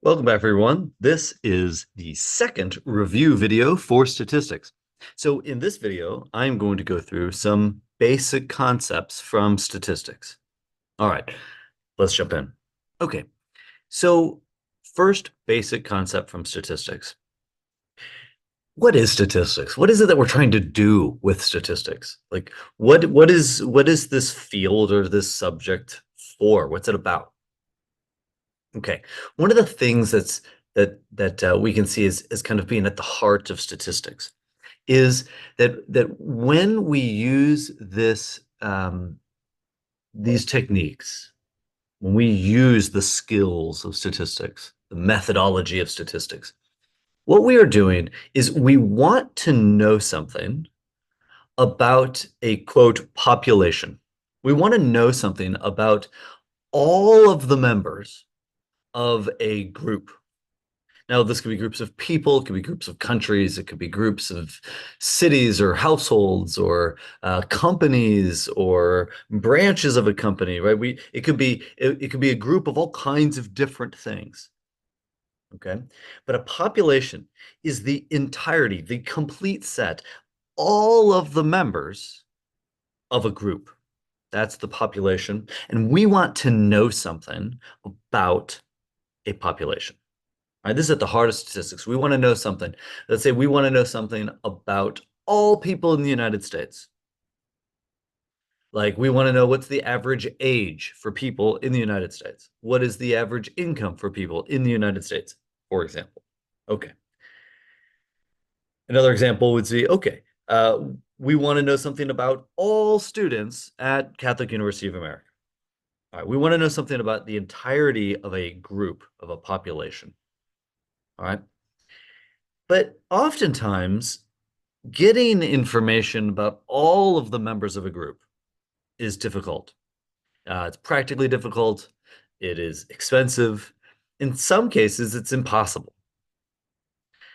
Welcome back, everyone. This is the second review video for statistics. So in this video, I'm going to go through some basic concepts from statistics. All right, let's jump in. Okay, so first basic concept from statistics. What is statistics? What is it that we're trying to do with statistics? Like what is this field or this subject for? What's it about? Okay. One of the things that we can see as kind of being at the heart of statistics is that when we use these techniques, when we use the skills of statistics, the methodology of statistics, what we are doing is we want to know something about a quote population. We want to know something about all of the members of a group. Now, this could be groups of people, it could be groups of countries, it could be groups of cities or households or companies or branches of a company, right? It could be a group of all kinds of different things. Okay, but a population is the entirety, the complete set, all of the members of a group. That's the population, and we want to know something about a population. Right, this is at the heart of statistics. We want to know something. Let's say we want to know something about all people in the United States. Like we want to know what's the average age for people in the United States. What is the average income for people in the United States, for example? Okay. Another example would be, okay, we want to know something about all students at Catholic University of America. All right, we want to know something about the entirety of a group, of a population. All right. But oftentimes getting information about all of the members of a group is difficult. It's practically difficult. It is expensive. In some cases, it's impossible.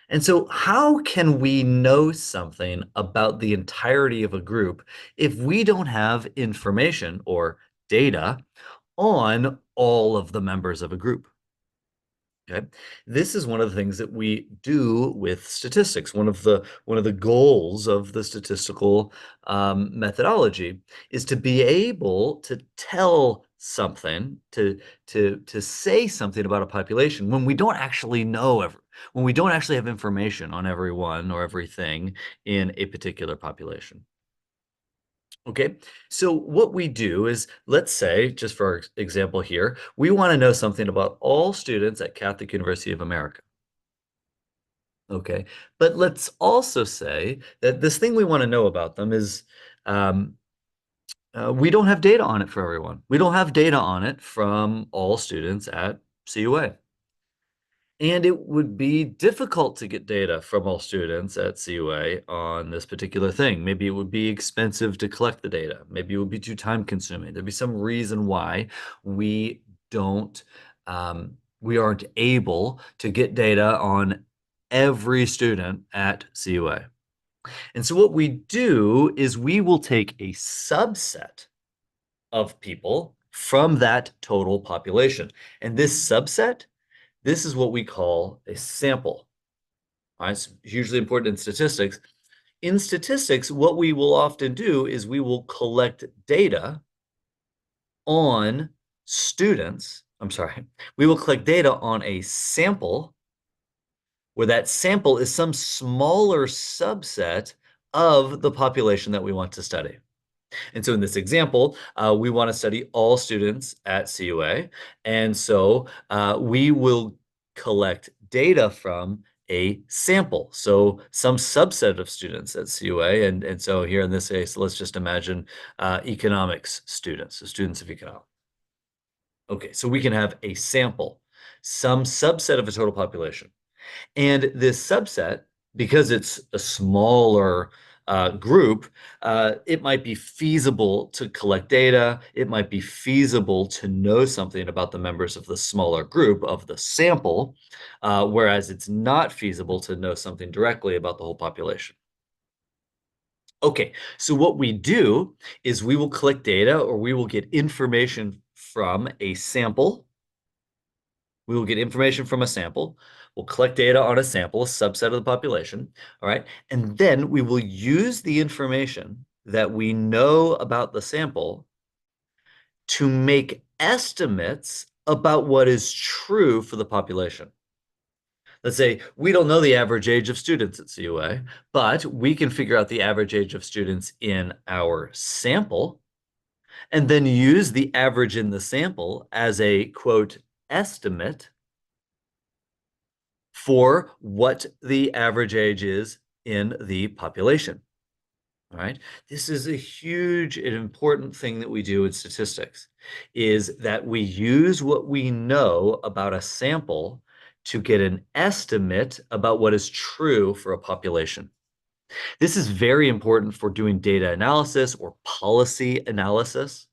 And so, how can we know something about the entirety of a group if we don't have information or data on all of the members of a group? Okay. This is one of the things that we do with statistics. One of the goals of the statistical methodology is to be able to tell something, to say something about a population when we don't actually know when we don't actually have information on everyone or everything in a particular population. Okay, so what we do is, let's say, just for our example here, we want to know something about all students at Catholic University of America. Okay, but let's also say that this thing we want to know about them is um, we don't have data on it for everyone. We don't have data on it from all students at CUA. And it would be difficult to get data from all students at CUA on this particular thing. Maybe it would be expensive to collect the data. Maybe it would be too time consuming. There'd be some reason why we don't, we aren't able to get data on every student at CUA. And so what we do is we will take a subset of people from that total population. And this is what we call a sample. All right, it's hugely important in statistics. In statistics, what we will often do is we will collect data on students. I'm sorry, we will collect data on a sample where that sample is some smaller subset of the population that we want to study. And so in this example, we want to study all students at CUA. And so we will collect data from a sample. So some subset of students at CUA. And so here in this case, let's just imagine economics students, so students of economics. Okay, so we can have a sample, some subset of a total population. And this subset, because it's a smaller group, it might be feasible to collect data. It might be feasible to know something about the members of the smaller group of the sample, whereas it's not feasible to know something directly about the whole population. Okay, so what we do is we will collect data or we will get information from a sample We will get information from a sample. We'll collect data on a sample, a subset of the population. All right. And then we will use the information that we know about the sample to make estimates about what is true for the population. Let's say we don't know the average age of students at CUA, but we can figure out the average age of students in our sample and then use the average in the sample as a quote estimate for what the average age is in the population. All right. This is a huge and important thing that we do in statistics is that we use what we know about a sample to get an estimate about what is true for a population. This is very important for doing data analysis or policy analysis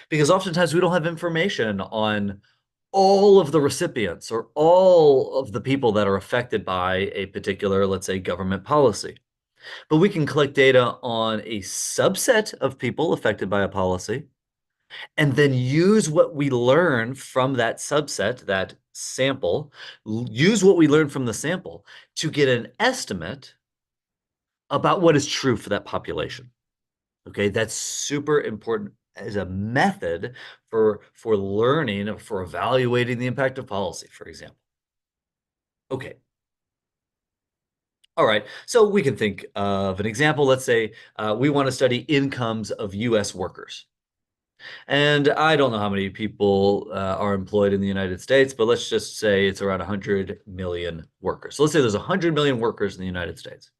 because oftentimes we don't have information on all of the recipients or all of the people that are affected by a particular, let's say, government policy. But we can collect data on a subset of people affected by a policy and then use what we learn from that subset, that sample, use what we learn from the sample to get an estimate about what is true for that population. Okay, that's super important as a method for learning, for evaluating the impact of policy, for example. Okay. All right, so we can think of an example. Let's say we want to study incomes of US workers. And I don't know how many people are employed in the United States, but let's just say it's around 100 million workers. So let's say there's 100 million workers in the United States.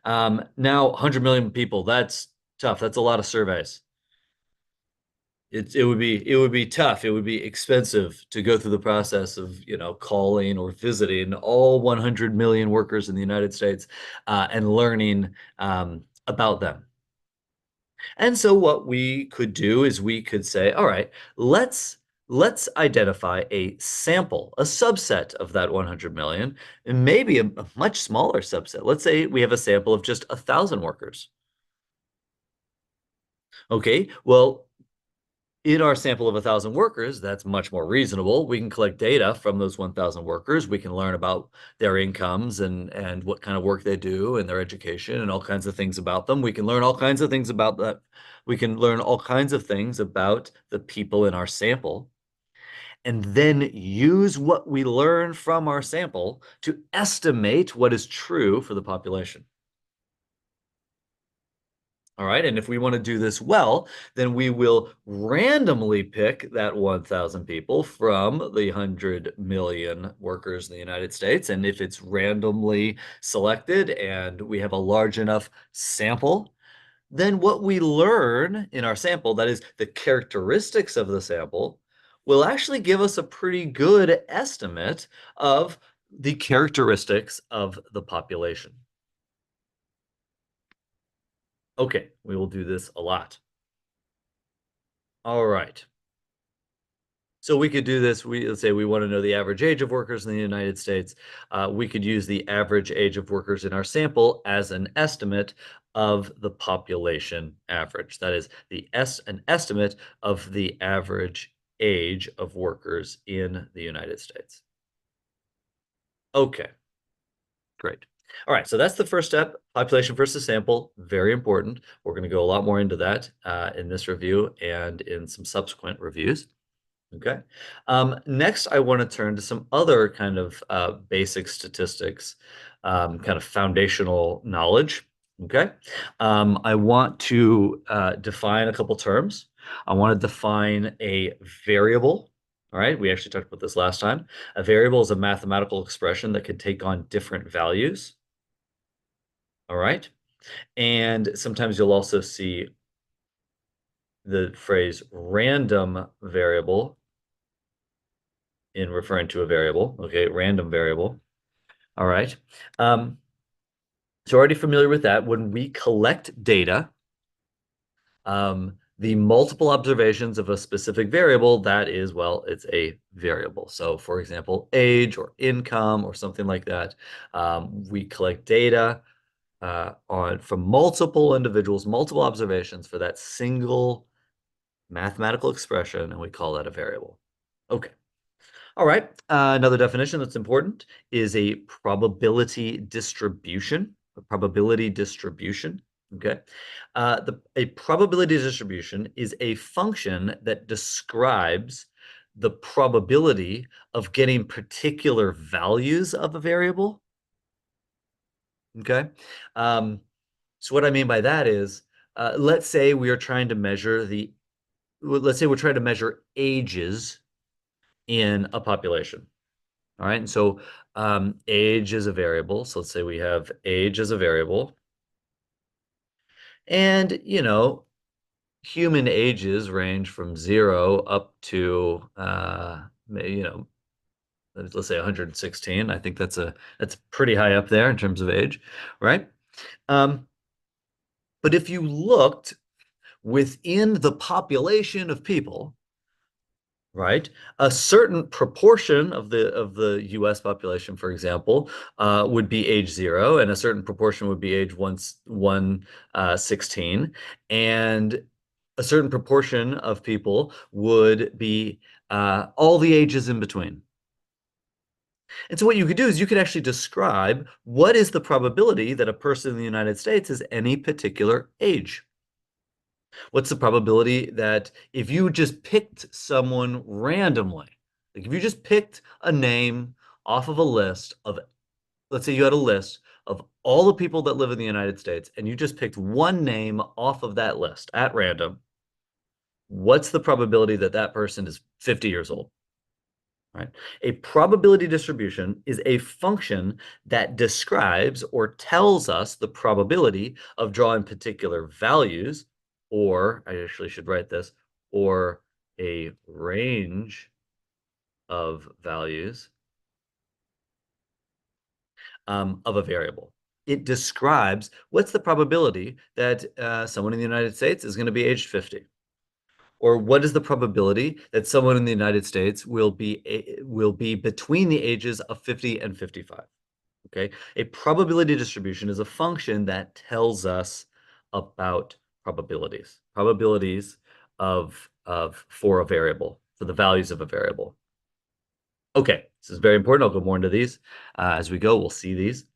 Now, 100 million people, that's tough. That's a lot of surveys. It would be tough. It would be expensive to go through the process of, calling or visiting all 100 million workers in the United States and learning about them. And so what we could do is we could say, all right, let's identify a sample, a subset of that 100 million, and maybe a much smaller subset. Let's say we have a sample of just 1,000 workers. Okay, well, in our sample of 1,000 workers, that's much more reasonable. We can collect data from those 1,000 workers. We can learn about their incomes and what kind of work they do and their education and all kinds of things about them. We can learn all kinds of things about that. We can learn all kinds of things about the people in our sample and then use what we learn from our sample to estimate what is true for the population. All right. And if we want to do this well, then we will randomly pick that 1,000 people from the 100 million workers in the United States. And if it's randomly selected and we have a large enough sample, then what we learn in our sample, that is the characteristics of the sample, will actually give us a pretty good estimate of the characteristics of the population. Okay, we will do this a lot. All right. So we could do this. Let's say we want to know the average age of workers in the United States. We could use the average age of workers in our sample as an estimate of the population average. That is an estimate of the average age of workers in the United States. Okay, great. All right, so that's the first step, population versus sample, very important. We're going to go a lot more into that in this review and in some subsequent reviews. Okay. Next, I want to turn to some other kind of basic statistics, kind of foundational knowledge. Okay. I want to define a couple terms. I want to define a variable. All right. We actually talked about this last time. A variable is a mathematical expression that can take on different values. All right. And sometimes you'll also see the phrase random variable in referring to a variable, okay, random variable. All right. So already familiar with that. When we collect data, the multiple observations of a specific variable, that is, well, it's a variable. So for example, age or income or something like that, we collect data from multiple individuals, multiple observations for that single mathematical expression, and we call that a variable. Okay. All right. Another definition that's important is a probability distribution. A probability distribution. Okay. A probability distribution is a function that describes the probability of getting particular values of a variable. Okay. So what I mean by that is, let's say we are trying to measure let's say we're trying to measure ages in a population. All right. And so age is a variable. So let's say we have age as a variable. And, human ages range from 0 up to, let's say 116. I think that's pretty high up there in terms of age, right? Um, but if you looked within the population of people, right? A certain proportion of the U.S. population, for example, would be age 0, and a certain proportion would be age 116, and a certain proportion of people would be all the ages in between. And so what you could do is you could actually describe what is the probability that a person in the United States is any particular age. What's the probability that if you just picked someone randomly, like if you just picked a name off of a list of, let's say you had a list of all the people that live in the United States, and you just picked one name off of that list at random, what's the probability that that person is 50 years old? Right? A probability distribution is a function that describes or tells us the probability of drawing particular values, or I actually should write this, or a range of values of a variable. It describes what's the probability that someone in the United States is going to be aged 50. Or what is the probability that someone in the United States will be between the ages of 50 and 55? Okay. A probability distribution is a function that tells us about probabilities of for a variable, for the values of a variable. Okay, this is very important. I'll go more into these as we go. We'll see these.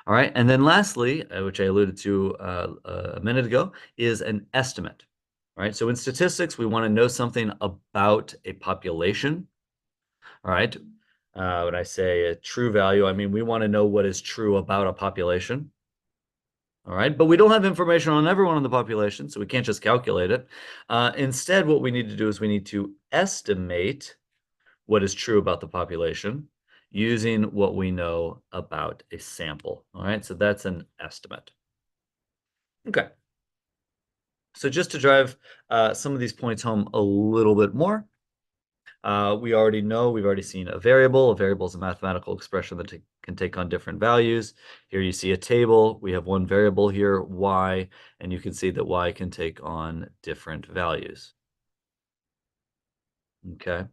All right. And then lastly, which I alluded to a minute ago, is an estimate. All right. So in statistics, we want to know something about a population. All right. When I say a true value, I mean we want to know what is true about a population. All right. But we don't have information on everyone in the population, so we can't just calculate it. Instead, what we need to do is we need to estimate what is true about the population using what we know about a sample. All right, so that's an estimate. Okay. So just to drive some of these points home a little bit more, we already know, we've already seen a variable. A variable is a mathematical expression that can take on different values. Here you see a table. We have one variable here, y, and you can see that y can take on different values. Okay.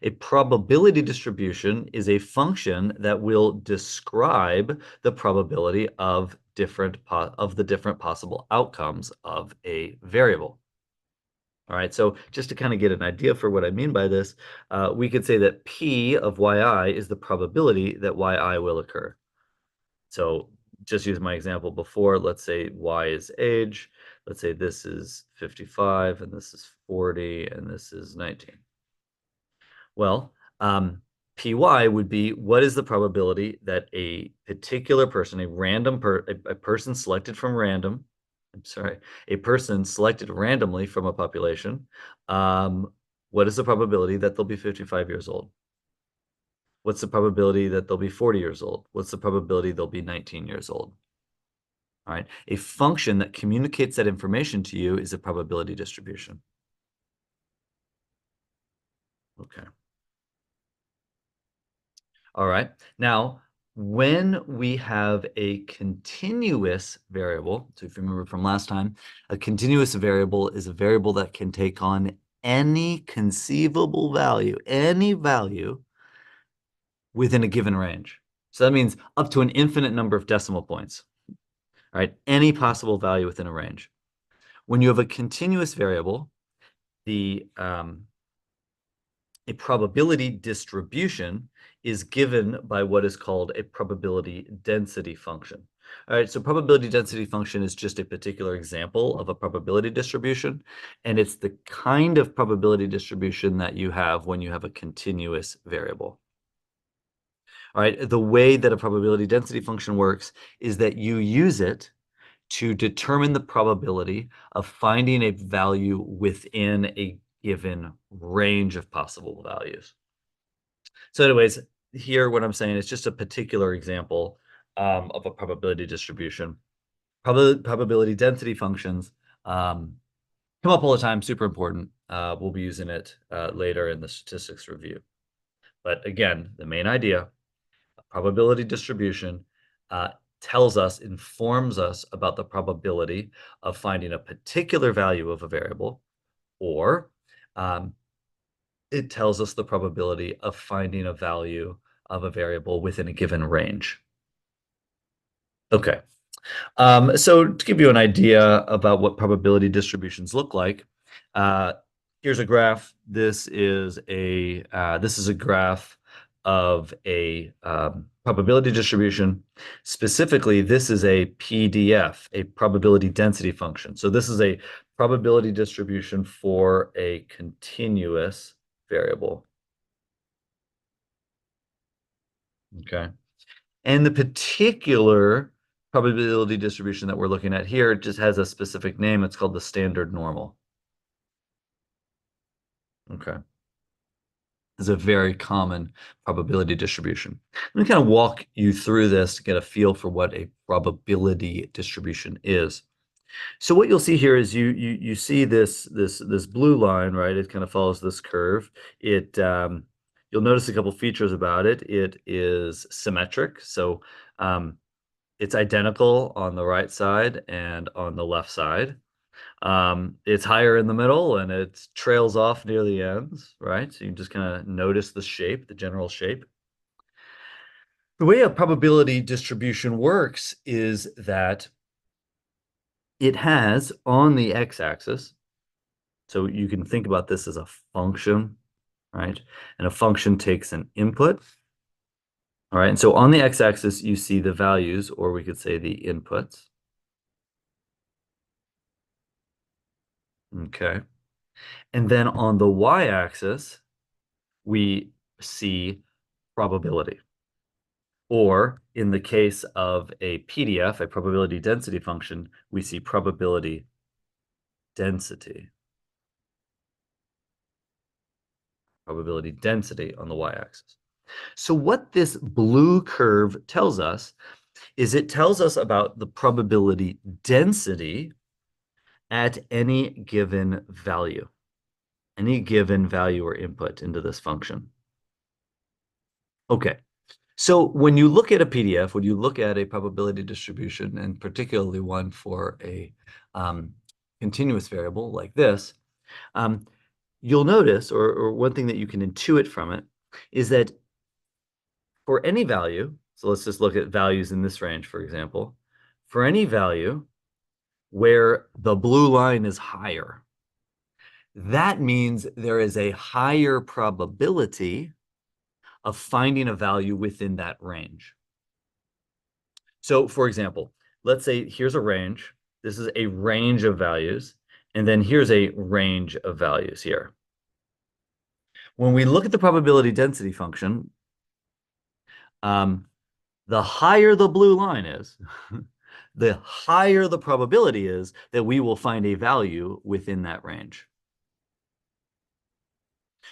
A probability distribution is a function that will describe the probability of the different possible outcomes of a variable. All right, so just to kind of get an idea for what I mean by this, we could say that P of yi is the probability that yi will occur. So just use my example before, let's say y is age, let's say this is 55, and this is 40, and this is 19. Well, PY would be what is the probability that a particular person, a person selected from random, I'm sorry, a person selected randomly from a population, what is the probability that they'll be 55 years old? What's the probability that they'll be 40 years old? What's the probability they'll be 19 years old? All right. A function that communicates that information to you is a probability distribution. Okay. All right. Now, when we have a continuous variable, so if you remember from last time, a continuous variable is a variable that can take on any conceivable value, any value within a given range. So that means up to an infinite number of decimal points, all right? Any possible value within a range. When you have a continuous variable, the A probability distribution is given by what is called a probability density function. All right, so probability density function is just a particular example of a probability distribution, and it's the kind of probability distribution that you have when you have a continuous variable. All right, the way that a probability density function works is that you use it to determine the probability of finding a value within a given range of possible values. So anyways, here what I'm saying is just a particular example of a probability distribution. Probability density functions come up all the time, super important. We'll be using it later in the statistics review. But again, the main idea, a probability distribution uh, tells us, informs us about the probability of finding a particular value of a variable, or um, it tells us the probability of finding a value of a variable within a given range. Okay. So to give you an idea about what probability distributions look like, uh, here's a graph. This is a graph of a probability distribution. Specifically, this is a PDF, a probability density function. So this is a probability distribution for a continuous variable. Okay. And the particular probability distribution that we're looking at here just has a specific name. It's called the standard normal. Okay. It's a very common probability distribution. Let me kind of walk you through this to get a feel for what a probability distribution is. So what you'll see here is you see this blue line, right? It kind of follows this curve. You'll notice a couple features about it. It is symmetric, so it's identical on the right side and on the left side. It's higher in the middle and it trails off near the ends, right? So you just kind of notice the shape, the general shape. The way a probability distribution works is that it has on the x-axis, so you can think about this as a function, right? And a function takes an input. All right, and so on the x-axis, you see the values, or we could say the inputs. Okay. And then on the y-axis, we see probability. Or in the case of a PDF, a probability density function, we see probability density. Probability density on the y-axis. So what this blue curve tells us is it tells us about the probability density at any given value or input into this function. Okay, so when you look at a PDF, when you look at a probability distribution, and particularly one for a continuous variable like this, you'll notice, or one thing that you can intuit from it, is that for any value, so let's just look at values in this range, for example, for any value where the blue line is higher, that means there is a higher probability of finding a value within that range. So for example, let's say here's a range. This is a range of values. And then here's a range of values here. When we look at the probability density function, the higher the blue line is, the higher the probability is that we will find a value within that range.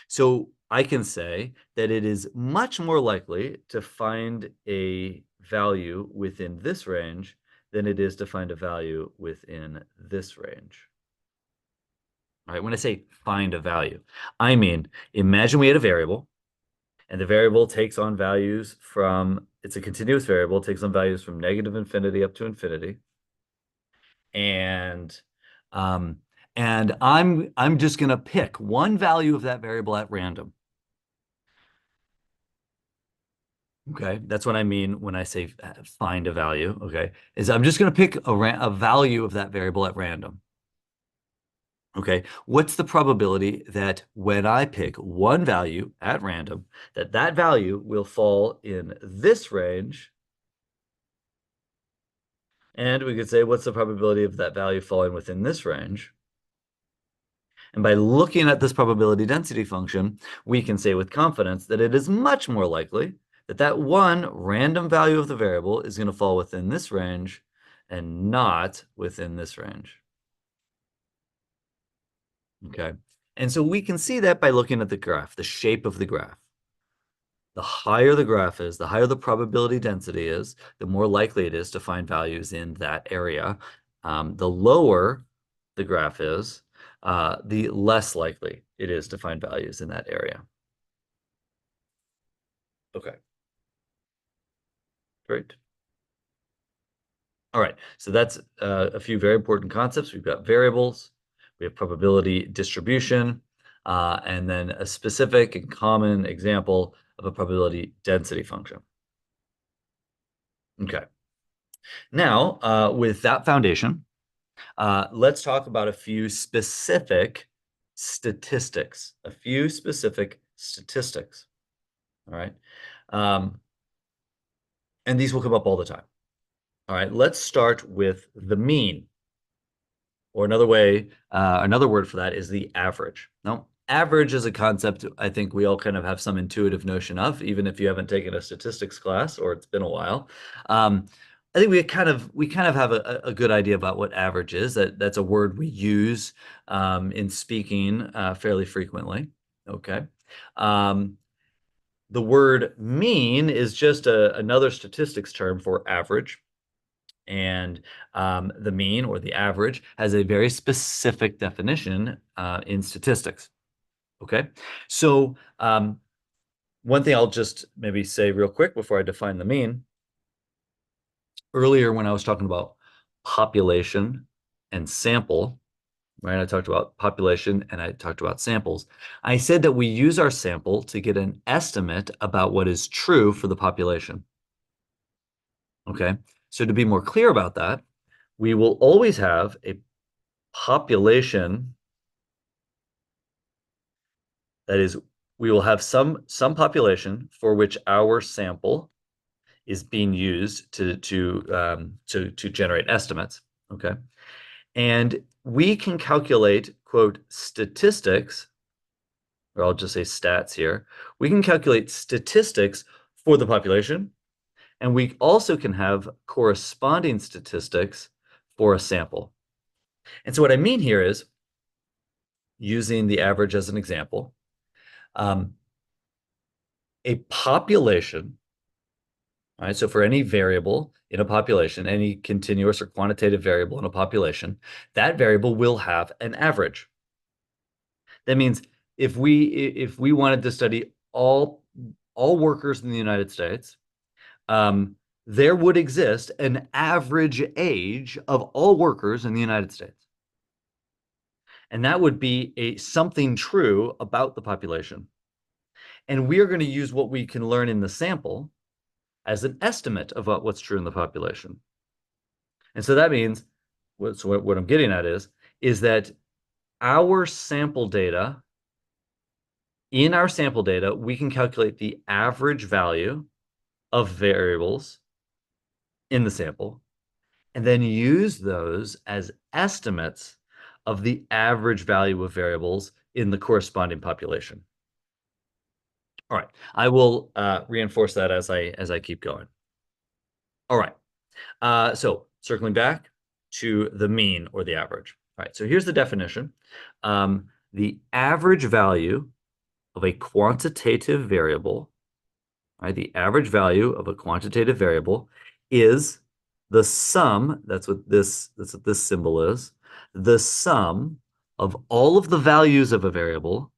So I can say that it is much more likely to find a value within this range than it is to find a value within this range. All right, when I say find a value, I mean, imagine we had a variable, and the variable takes on values from, it's a continuous variable, takes on values from negative infinity up to infinity. And I'm just going to pick one value of that variable at random. Okay, that's what I mean when I say find a value. Okay, is I'm just going to pick a value of that variable at random. Okay, what's the probability that when I pick one value at random, that that value will fall in this range? And we could say, what's the probability of that value falling within this range? And by looking at this probability density function, we can say with confidence that it is much more likely that that one random value of the variable is going to fall within this range and not within this range. Okay. And so we can see that by looking at the graph, the shape of the graph. The higher the graph is, the higher the probability density is, the more likely it is to find values in that area. The lower the graph is, the less likely it is to find values in that area. Okay, great. All right, so that's a few very important concepts. We've got variables, we have probability distribution, and then a specific and common example of a probability density function. Okay. Now, with that foundation, let's talk about a few specific statistics. A few specific statistics. All right. Um, and these will come up all the time. All right. Let's start with the mean. Or another way, another word for that is the average. Now, average is a concept I think we all kind of have some intuitive notion of, even if you haven't taken a statistics class or it's been a while. I think we kind of have a good idea about what average is. That's a word we use in speaking fairly frequently. Okay. Um, the word mean is just another statistics term for average. And the mean or the average has a very specific definition in statistics. Okay, so one thing I'll just maybe say real quick before I define the mean. Earlier, when I was talking about population and sample, right? I talked about population and I talked about samples. I said that we use our sample to get an estimate about what is true for the population. Okay, so to be more clear about that, we will always have a population. That is, we will have some population for which our sample is being used to generate estimates. Okay, and we can calculate quote statistics, or I'll just say stats here. We can calculate statistics for the population, and we also can have corresponding statistics for a sample. And so what I mean here is using the average as an example. Um, a population, all right, so for any variable in a population, any continuous or quantitative variable in a population, that variable will have an average. That means if we wanted to study all workers in the United States, there would exist an average age of all workers in the United States. And that would be something true about the population. And we are going to use what we can learn in the sample as an estimate of what's true in the population. And so that means, what I'm getting at is that our sample data, in our sample data, we can calculate the average value of variables in the sample, and then use those as estimates of the average value of variables in the corresponding population. All right, I will reinforce that as I keep going. All right, so circling back to the mean or the average. All right, so here's the definition. The average value of a quantitative variable, right? The average value of a quantitative variable is the sum, that's what this symbol is, the sum of all of the values of a variable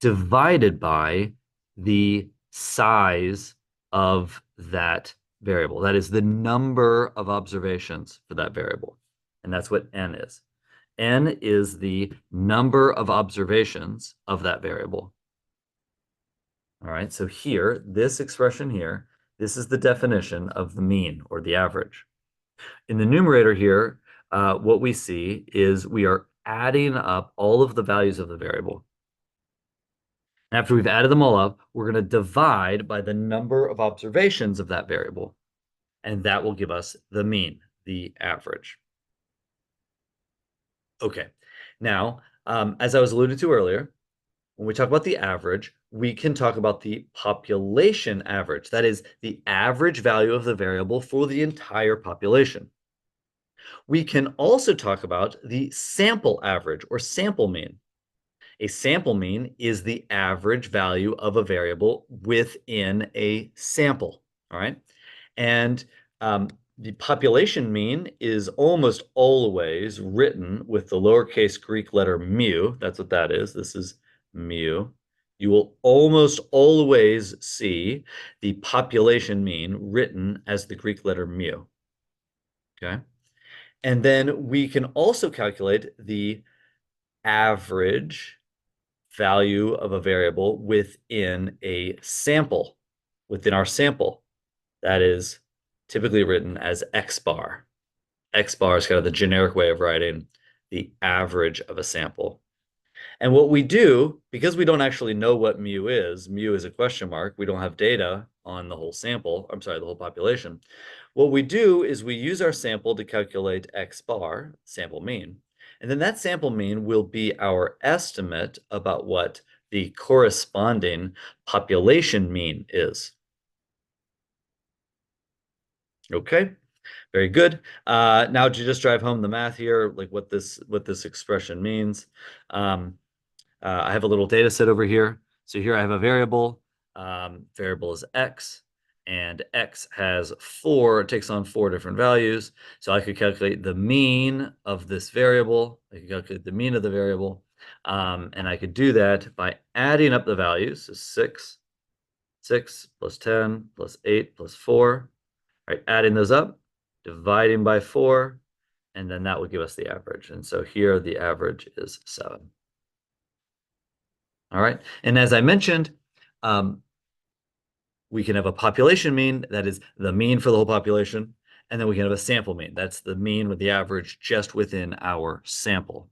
divided by the size of that variable. That is the number of observations for that variable. And that's what n is. N is the number of observations of that variable. All right, so here, this expression here, this is the definition of the mean or the average. In the numerator here, what we see is we are adding up all of the values of the variable. And after we've added them all up, we're going to divide by the number of observations of that variable. And that will give us the mean, the average. Okay. Now, as I was alluded to earlier, when we talk about the average, we can talk about the population average. That is the average value of the variable for the entire population. We can also talk about the sample average or sample mean. A sample mean is the average value of a variable within a sample, all right? And the population mean is almost always written with the lowercase Greek letter mu. That's what that is. This is mu. You will almost always see the population mean written as the Greek letter mu, okay? And then we can also calculate the average value of a variable within a sample, within our sample. That is typically written as x bar. X bar is kind of the generic way of writing the average of a sample. And what we do, because we don't actually know what mu is a question mark, we don't have data on the whole sample, I'm sorry, the whole population. What we do is we use our sample to calculate x bar, sample mean, and then that sample mean will be our estimate about what the corresponding population mean is. Okay, very good. Now to just drive home the math here, like what this expression means. I have a little data set over here. So here I have a variable. Variable is x, and x has it takes on 4 different values. So I could calculate the mean of this variable. I could calculate the mean of the variable. And I could do that by adding up the values. So 6 plus 10 plus 8 plus 4. All right, adding those up, dividing by 4, and then that will give us the average. And so here the average is 7. All right. And as I mentioned, we can have a population mean, that is the mean for the whole population, and then we can have a sample mean. That's the mean with the average just within our sample.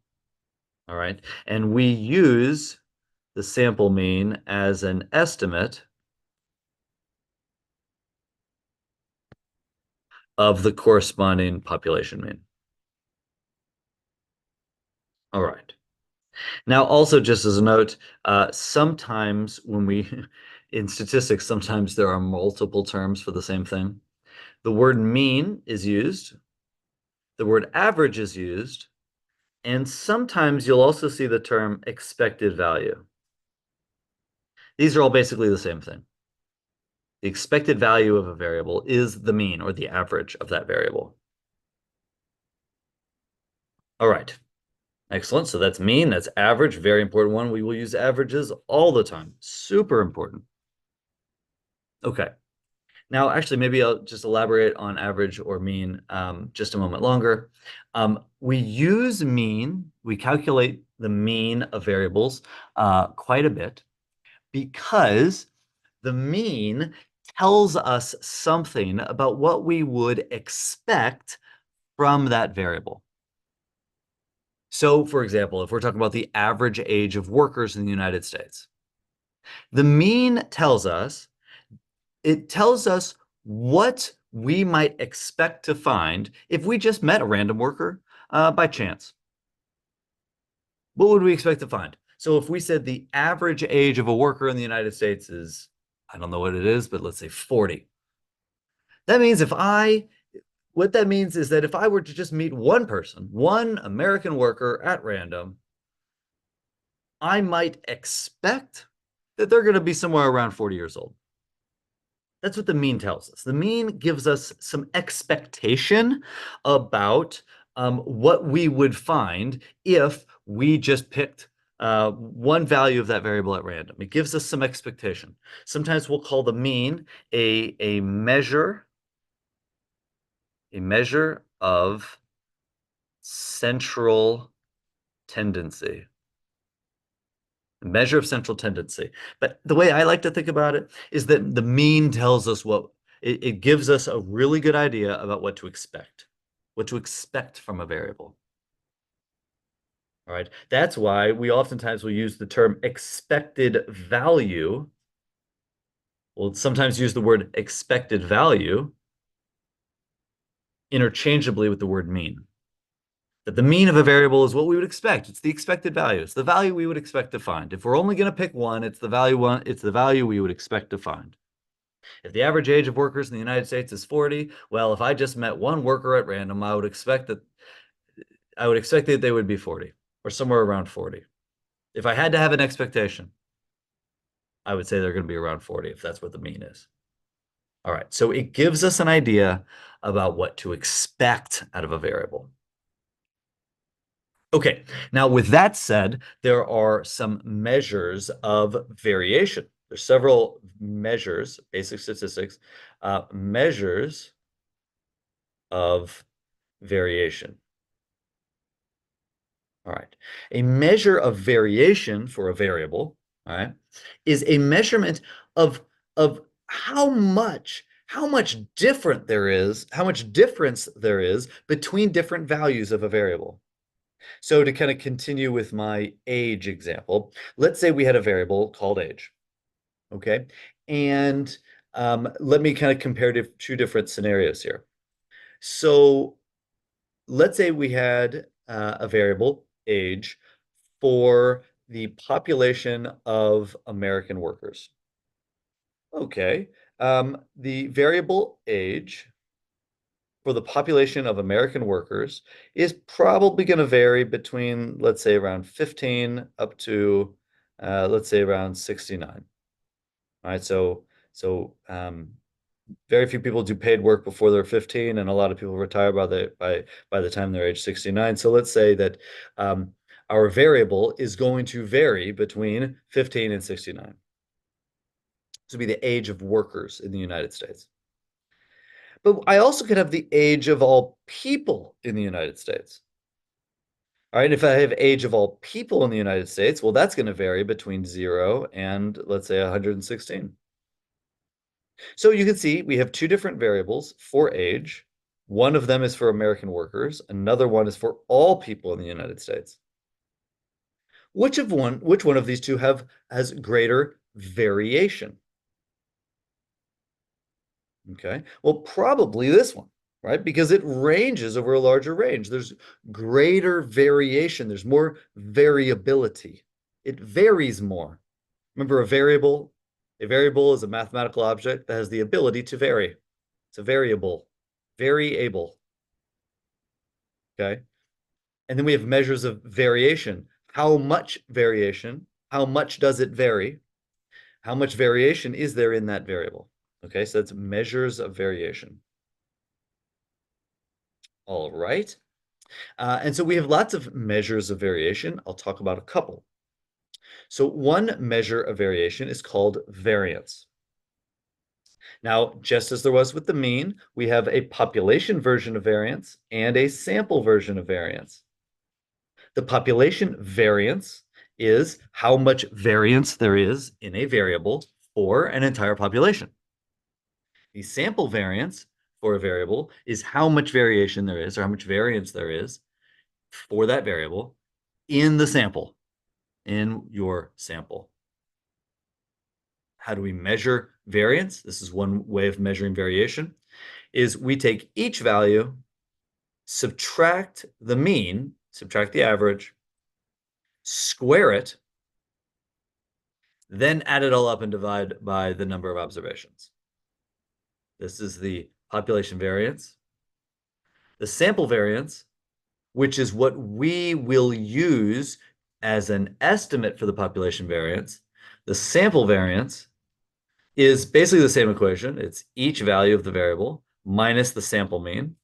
All right. And we use the sample mean as an estimate of the corresponding population mean. All right. Now, also just as a note, sometimes when in statistics, sometimes there are multiple terms for the same thing. The word mean is used, the word average is used, and sometimes you'll also see the term expected value. These are all basically the same thing. The expected value of a variable is the mean or the average of that variable. All right. Excellent. So that's mean, that's average, very important one. We will use averages all the time. Super important. Okay. Now, actually, maybe I'll just elaborate on average or mean just a moment longer. We use mean, we calculate the mean of variables quite a bit because the mean tells us something about what we would expect from that variable. So, for example, if we're talking about the average age of workers in the United States, the mean tells us what we might expect to find if we just met a random worker by chance. What would we expect to find? So if we said the average age of a worker in the United States is, I don't know what it is, but let's say 40. That means what that means is that if I were to just meet one person, one American worker at random, I might expect that they're going to be somewhere around 40 years old. That's what the mean tells us. The mean gives us some expectation about what we would find if we just picked one value of that variable at random. It gives us some expectation. Sometimes we'll call the mean a measure of central tendency. Measure of central tendency. But the way I like to think about it is that the mean tells us it gives us a really good idea about what to expect from a variable. All right. That's why we oftentimes will use the term expected value. We'll sometimes use the word expected value interchangeably with the word mean. That the mean of a variable is what we would expect. It's the expected value. It's the value we would expect to find. If we're only going to pick one, it's the value we would expect to find. If the average age of workers in the United States is 40, well, if I just met one worker at random, I would expect that they would be 40 or somewhere around 40. If I had to have an expectation, I would say they're going to be around 40 if that's what the mean is. All right, so it gives us an idea about what to expect out of a variable. Okay, now with that said, there are some measures of variation. There's several measures, basic statistics, measures of variation. All right, a measure of variation for a variable, all right, is a measurement of how much difference there is between different values of a variable. So to kind of continue with my age example, let's say we had a variable called age, okay? And let me kind of compare two different scenarios here. So let's say we had a variable age for the population of American workers. Okay, the variable age for the population of American workers is probably going to vary between, let's say, around 15 up to, let's say, around 69. All right, so very few people do paid work before they're 15, and a lot of people retire by the time they're age 69. So let's say that our variable is going to vary between 15 and 69. This would be the age of workers in the United States. But I also could have the age of all people in the United States. All right, if I have age of all people in the United States, well, that's going to vary between 0 and, let's say, 116. So you can see we have two different variables for age. One of them is for American workers. Another one is for all people in the United States. Which one of these two has greater variation? Okay, well, probably this one, right? Because it ranges over a larger range. There's greater variation. There's more variability. It varies more. Remember, a variable is a mathematical object that has the ability to vary. It's a variable, variable. Okay. And then we have measures of variation. How much variation? How much does it vary? How much variation is there in that variable? Okay, so that's measures of variation. All right. And so we have lots of measures of variation. I'll talk about a couple. So one measure of variation is called variance. Now, just as there was with the mean, we have a population version of variance and a sample version of variance. The population variance is how much variance there is in a variable for an entire population. The sample variance for a variable is how much variation there is or how much variance there is for that variable in the sample, in your sample. How do we measure variance? This is one way of measuring variation, is we take each value, subtract the mean, subtract the average, square it, then add it all up and divide by the number of observations. This is the population variance. The sample variance, which is what we will use as an estimate for the population variance. The sample variance is basically the same equation. It's each value of the variable minus the sample mean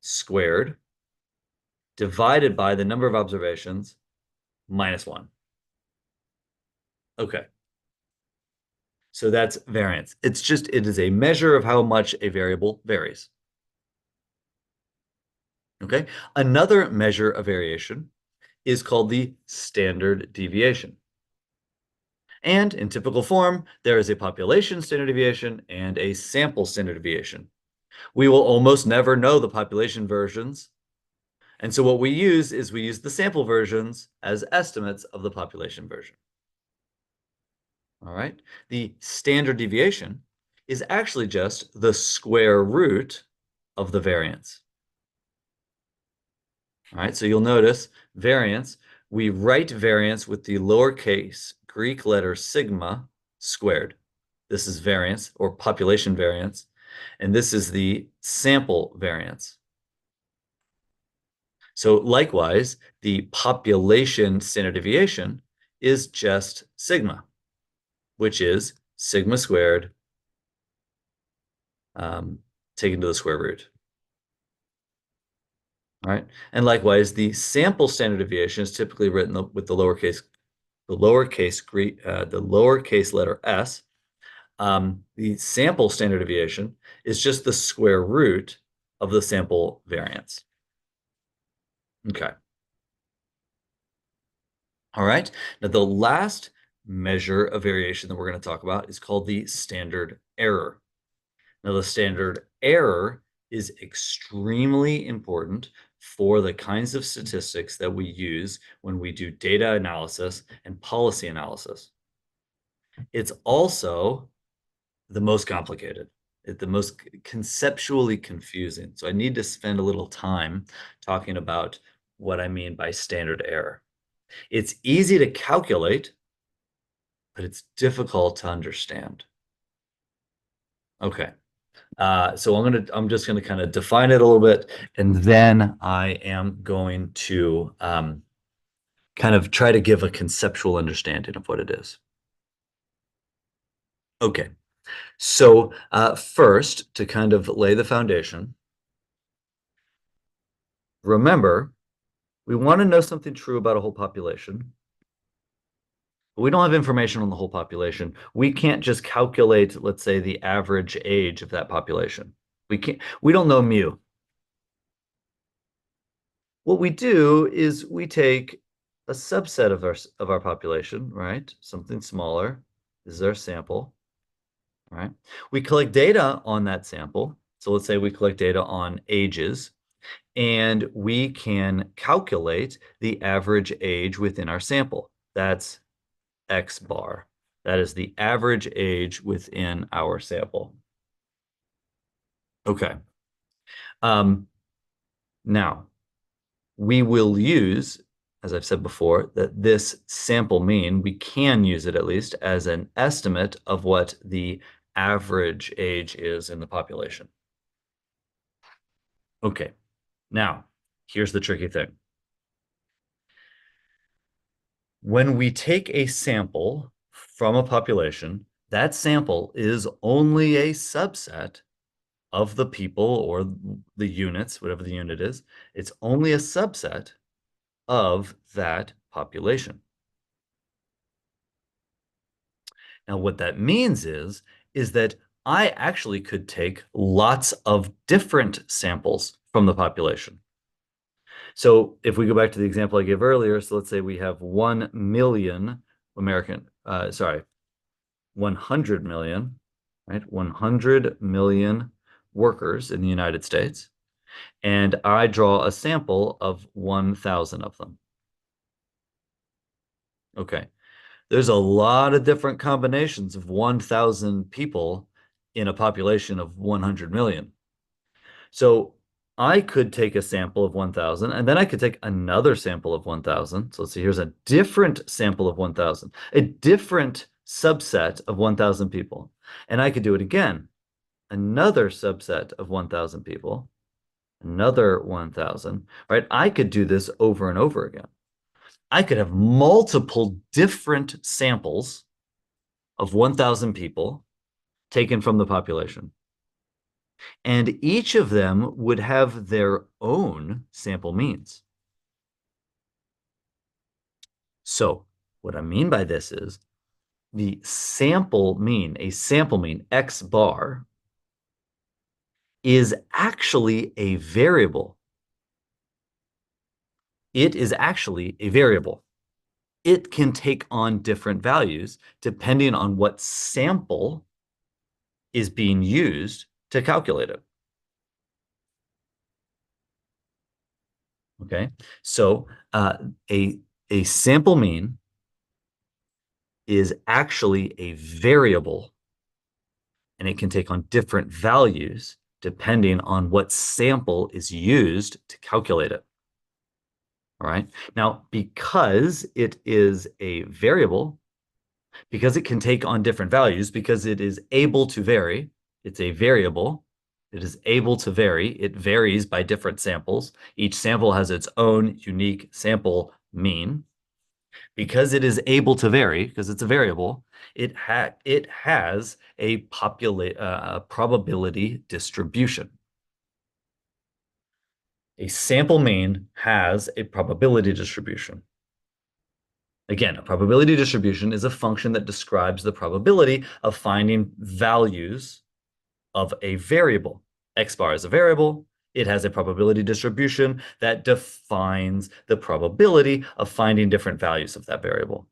squared divided by the number of observations minus 1. Okay. So that's variance. It is a measure of how much a variable varies. Okay. Another measure of variation is called the standard deviation. And in typical form, there is a population standard deviation and a sample standard deviation. We will almost never know the population versions And so what we use is we use the sample versions as estimates of the population version. All right. The standard deviation is actually just the square root of the variance. All right, so you'll notice variance, we write variance with the lowercase Greek letter sigma squared. This is variance or population variance, and this is the sample variance. So likewise, the population standard deviation is just sigma, which is sigma squared taken to the square root. All right, and likewise, the sample standard deviation is typically written with the lowercase letter s. The sample standard deviation is just the square root of the sample variance. Okay. All right. Now, the last measure of variation that we're going to talk about is called the standard error. Now, the standard error is extremely important for the kinds of statistics that we use when we do data analysis and policy analysis. It's also the most complicated, the most conceptually confusing. So I need to spend a little time talking about what I mean by standard error. It's easy to calculate, but it's difficult to understand. Okay. So I'm just gonna kind of define it a little bit, and then I am going to kind of try to give a conceptual understanding of what it is. Okay. So first, to kind of lay the foundation, remember, we want to know something true about a whole population, but we don't have information on the whole population. We can't just calculate, let's say, the average age of that population. We don't know mu. What we do is we take a subset of our population, right? Something smaller. This is our sample, right? We collect data on that sample. So let's say we collect data on ages, and we can calculate the average age within our sample. That's X bar. That is the average age within our sample. Okay. Now, we will use, as I've said before, that this sample mean, we can use it at least as an estimate of what the average age is in the population. Okay, now, here's the tricky thing. When we take a sample from a population, that sample is only a subset of the people or the units, whatever the unit is. It's only a subset of that population. Now, what that means is that I actually could take lots of different samples from the population. So if we go back to the example I gave earlier, so let's say we have 1 million 100 million, right? 100 million workers in the United States, and I draw a sample of 1,000 of them. Okay. There's a lot of different combinations of 1,000 people in a population of 100 million. So I could take a sample of 1,000, and then I could take another sample of 1,000. So let's see, here's a different sample of 1,000, a different subset of 1,000 people. And I could do it again, another subset of 1,000 people, another 1,000, right? I could do this over and over again. I could have multiple different samples of 1,000 people taken from the population. And each of them would have their own sample means. So what I mean by this is the sample mean, a sample mean, X bar, is actually a variable. It is actually a variable. It can take on different values depending on what sample is being used to calculate it. Okay, so a a sample mean is actually a variable, and it can take on different values depending on what sample is used to calculate it. All right. Now, because it is a variable, because it can take on different values, because it is able to vary, it's a variable. It is able to vary. It varies by different samples. Each sample has its own unique sample mean. Because it is able to vary, because it's a variable, it has a probability distribution. A sample mean has a probability distribution. Again, a probability distribution is a function that describes the probability of finding values of a variable. X bar is a variable. It has a probability distribution that defines the probability of finding different values of that variable.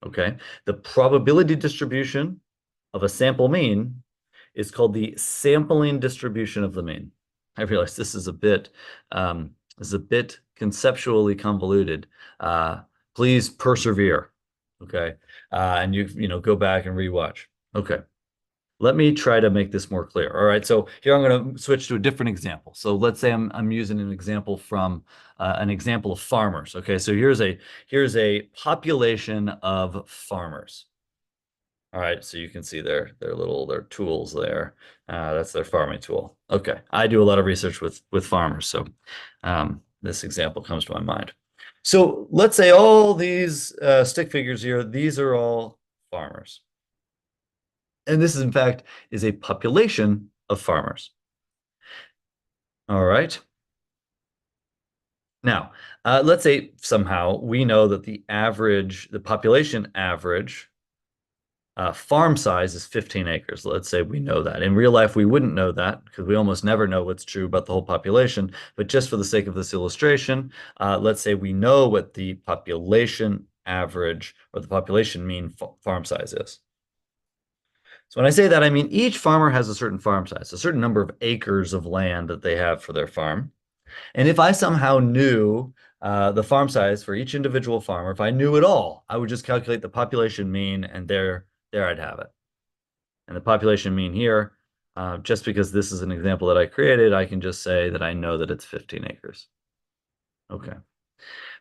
Okay, the probability distribution of a sample mean is called the sampling distribution of the mean. I realize this is a bit conceptually convoluted. Uh, Please persevere. Okay, and go back and rewatch. Okay, let me try to make this more clear. All right, so here I'm going to switch to a different example. So let's say I'm using an example from an example of farmers. Okay, so here's a population of farmers. All right, so you can see their tools there. That's their farming tool. Okay, I do a lot of research with farmers, so this example comes to my mind. So let's say all these stick figures here, these are all farmers. And this, in fact, is a population of farmers. All right. Now, let's say somehow we know that the population average farm size is 15 acres. Let's say we know that. In real life, we wouldn't know that because we almost never know what's true about the whole population. But just for the sake of this illustration, let's say we know what the population average or the population mean farm size is. So when I say that, I mean each farmer has a certain farm size, a certain number of acres of land that they have for their farm. And if I somehow knew the farm size for each individual farmer, if I knew it all, I would just calculate the population mean, and there I'd have it. And the population mean here, just because this is an example that I created, I can just say that I know that it's 15 acres. Okay.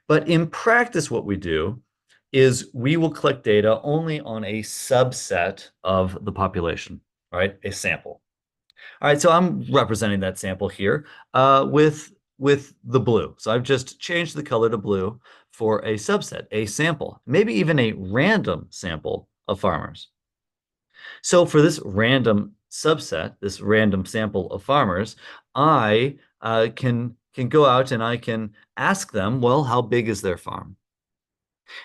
But in practice, what we do is we will collect data only on a subset of the population, right? A sample. All right, so I'm representing that sample here with the blue. So I've just changed the color to blue for a subset, a sample, maybe even a random sample of farmers. So for this random subset, this random sample of farmers, I can go out and I can ask them, well, how big is their farm?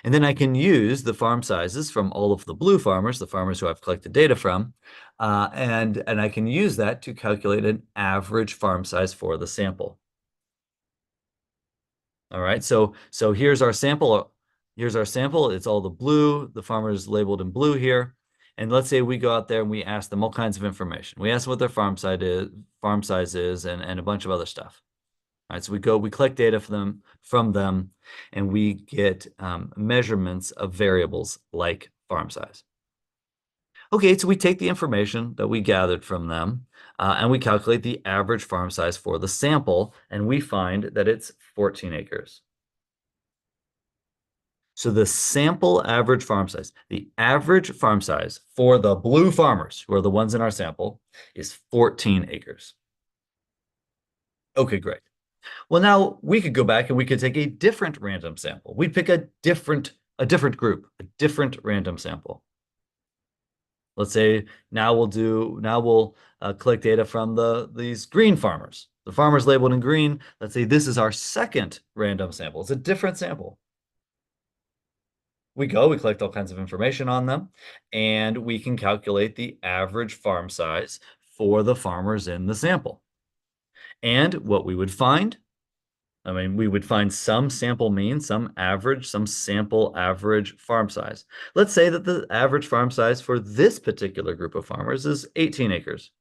And then I can use the farm sizes from all of the blue farmers, the farmers who I've collected data from, and I can use that to calculate an average farm size for the sample. All right, so here's our sample. Here's our sample. It's all the blue. The farmers labeled in blue here. And let's say we go out there and we ask them all kinds of information. We ask them what their farm size is, and a bunch of other stuff. All right, so we collect data from them, and we get measurements of variables like farm size. Okay, so we take the information that we gathered from them, and we calculate the average farm size for the sample, and we find that it's 14 acres. So the sample average farm size, the average farm size for the blue farmers, who are the ones in our sample, is 14 acres. Okay, great. Well, now we could go back and we could take a different random sample. We'd pick a different group, a different random sample. Let's say now we'll collect data from these green farmers. The farmers labeled in green, let's say this is our second random sample. It's a different sample. We collect all kinds of information on them, and we can calculate the average farm size for the farmers in the sample. And what we would find, I mean, we would find some sample mean, some average, some sample average farm size. Let's say that the average farm size for this particular group of farmers is 18 acres.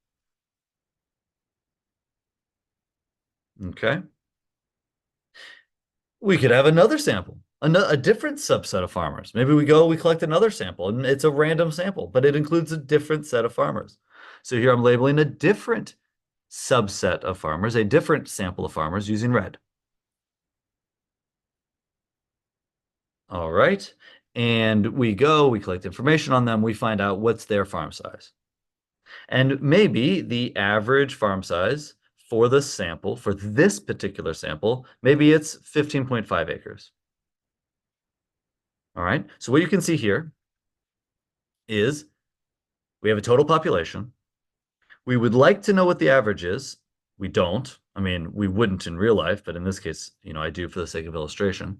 Okay. We could have another sample, a different subset of farmers. Maybe we collect another sample, and it's a random sample, but it includes a different set of farmers. So here I'm labeling a different subset of farmers, a different sample of farmers using red. All right. And we collect information on them, we find out what's their farm size. And maybe the average farm size for the sample, for this particular sample, maybe it's 15.5 acres. All right. So what you can see here is we have a total population. We would like to know what the average is. We don't. I mean, we wouldn't in real life, but in this case, I do for the sake of illustration.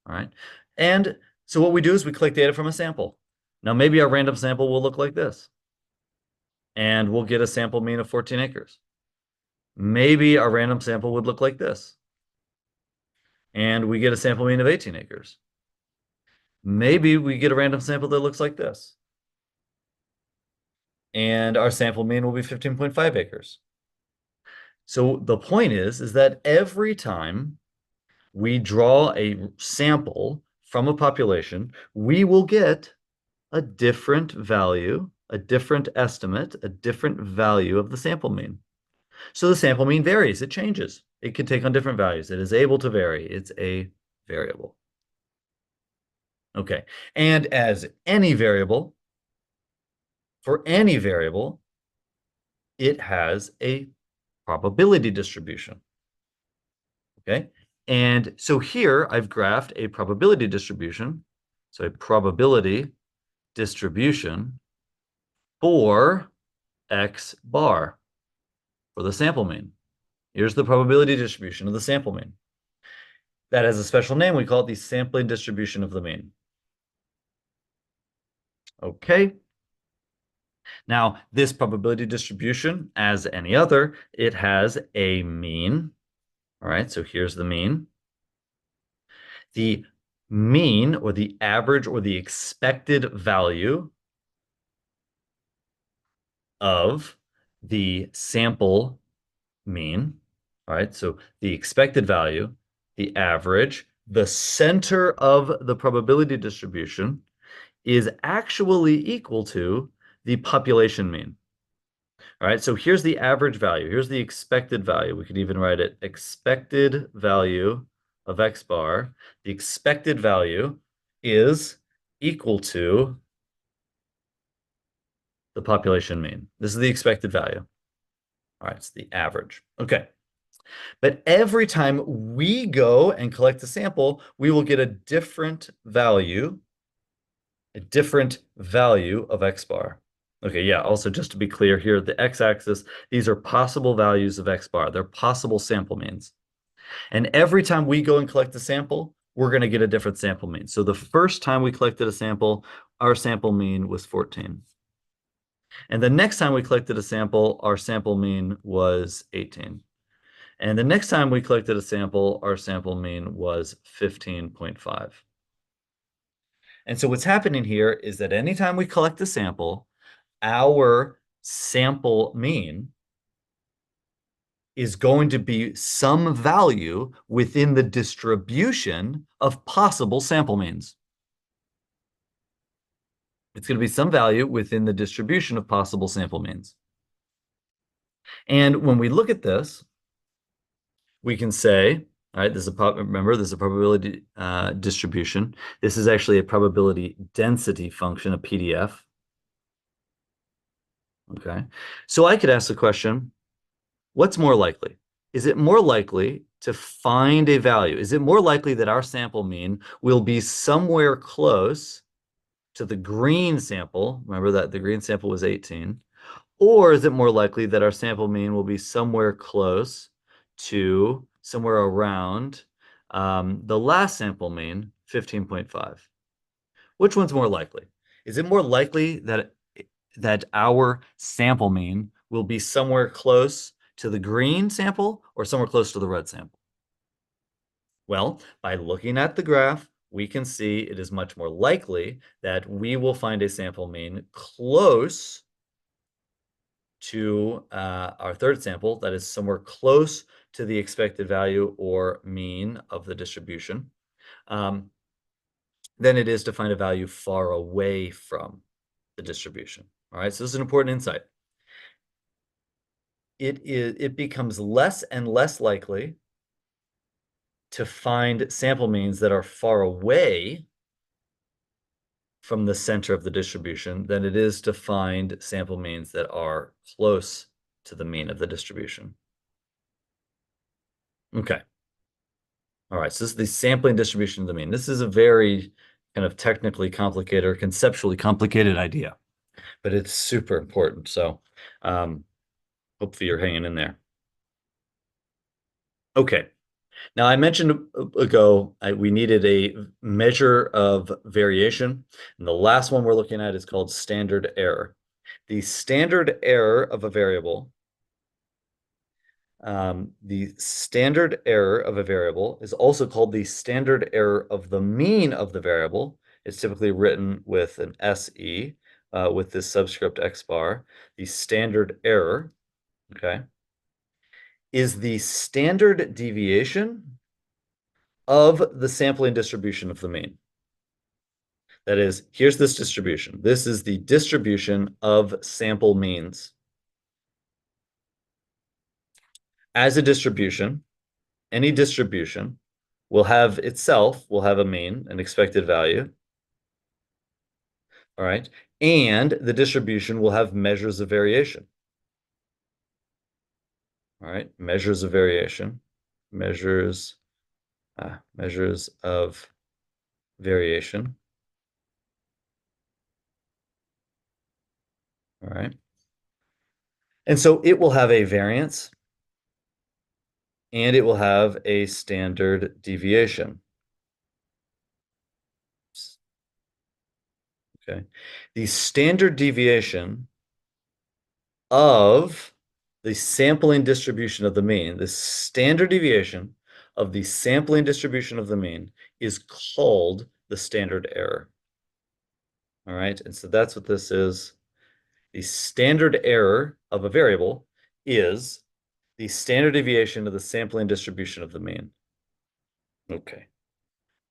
All right. And so what we do is we collect data from a sample. Now, maybe our random sample will look like this. And we'll get a sample mean of 14 acres. Maybe our random sample would look like this. And we get a sample mean of 18 acres. Maybe we get a random sample that looks like this. And our sample mean will be 15.5 acres. So the point is that every time we draw a sample from a population, we will get a different value, a different estimate, a different value of the sample mean. So the sample mean varies, it changes. It can take on different values. It is able to vary. It's a variable. Okay, and as any variable, for any variable, it has a probability distribution. Okay, and so here I've graphed a probability distribution. So a probability distribution for X bar for the sample mean. Here's the probability distribution of the sample mean. That has a special name. We call it the sampling distribution of the mean. Okay. Now, this probability distribution, as any other, it has a mean. All right, so here's the mean. The mean, or the average, or the expected value of the sample mean. All right, so the expected value, the average, the center of the probability distribution is actually equal to the population mean. All right, so here's the average value. Here's the expected value. We could even write it expected value of X bar. The expected value is equal to the population mean. This is the expected value. All right, it's the average. Okay. But every time we go and collect a sample, we will get a different value of X bar. Okay, yeah, also just to be clear here, the x-axis, these are possible values of X bar. They're possible sample means. And every time we go and collect a sample, we're going to get a different sample mean. So the first time we collected a sample, our sample mean was 14. And the next time we collected a sample, our sample mean was 18. And the next time we collected a sample, our sample mean was 15.5. And so what's happening here is that anytime we collect a sample, our sample mean is going to be some value within the distribution of possible sample means. It's going to be some value within the distribution of possible sample means. And when we look at this, we can say, all right, remember, this is a probability distribution. This is actually a probability density function, a PDF. Okay, so I could ask the question, what's more likely? Is it more likely to find a value? Is it more likely that our sample mean will be somewhere close to the green sample? Remember that the green sample was 18. Or is it more likely that our sample mean will be somewhere close to, somewhere around the last sample mean, 15.5? Which one's more likely? Is it more likely that our sample mean will be somewhere close to the green sample or somewhere close to the red sample? Well, by looking at the graph, we can see it is much more likely that we will find a sample mean close to our third sample that is somewhere close to the expected value or mean of the distribution, um, than it is to find a value far away from the distribution. All right, so this is an important insight. It becomes less and less likely to find sample means that are far away from the center of the distribution than it is to find sample means that are close to the mean of the distribution. Okay. All right, so this is the sampling distribution of the mean. This is a very kind of technically complicated or conceptually complicated idea, but it's super important. So hopefully you're hanging in there. Okay. Now, I mentioned ago we needed a measure of variation, and the last one we're looking at is called standard error. The standard error of a variable, is also called the standard error of the mean of the variable. It's typically written with an SE, with this subscript X bar. The standard error, okay, is the standard deviation of the sampling distribution of the mean. That is, here's this distribution. This is the distribution of sample means. As a distribution, any distribution will have a mean, an expected value. All right. And the distribution will have measures of variation. All right. Measures of variation. Measures of variation. All right. And so it will have a variance and it will have a standard deviation. Okay. The standard deviation of the sampling distribution of the mean, the standard deviation of the sampling distribution of the mean is called the standard error. All right, and so that's what this is. The standard error of a variable is the standard deviation of the sampling distribution of the mean. Okay,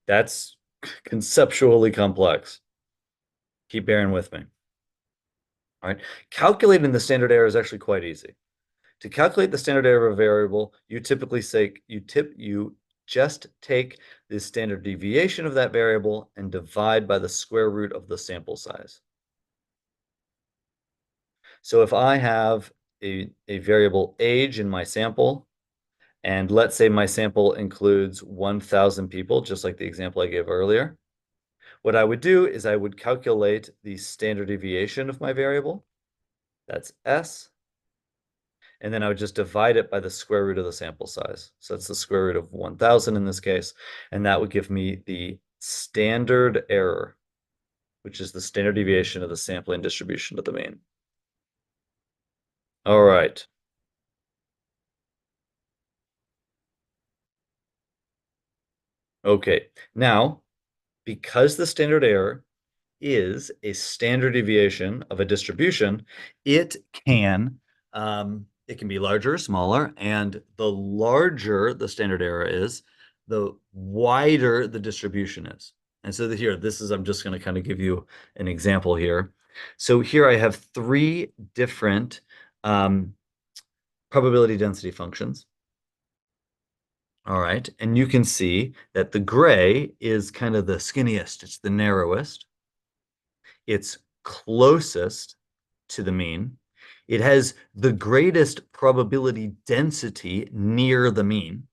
that's conceptually complex. Keep bearing with me. All right, calculating the standard error is actually quite easy. To calculate the standard error of a variable, you typically say you just take the standard deviation of that variable and divide by the square root of the sample size. So if I have a variable age in my sample, and let's say my sample includes 1,000 people, just like the example I gave earlier, what I would do is I would calculate the standard deviation of my variable. That's S. And then I would just divide it by the square root of the sample size. So it's the square root of 1,000 in this case, and that would give me the standard error, which is the standard deviation of the sampling distribution of the mean. All right. Okay, now, because the standard error is a standard deviation of a distribution, it can be larger or smaller, and the larger the standard error is, the wider the distribution is. And so here, I'm just going to kind of give you an example here. So here I have three different probability density functions. All right, and you can see that the gray is kind of the skinniest, it's the narrowest. It's closest to the mean. It has the greatest probability density near the mean.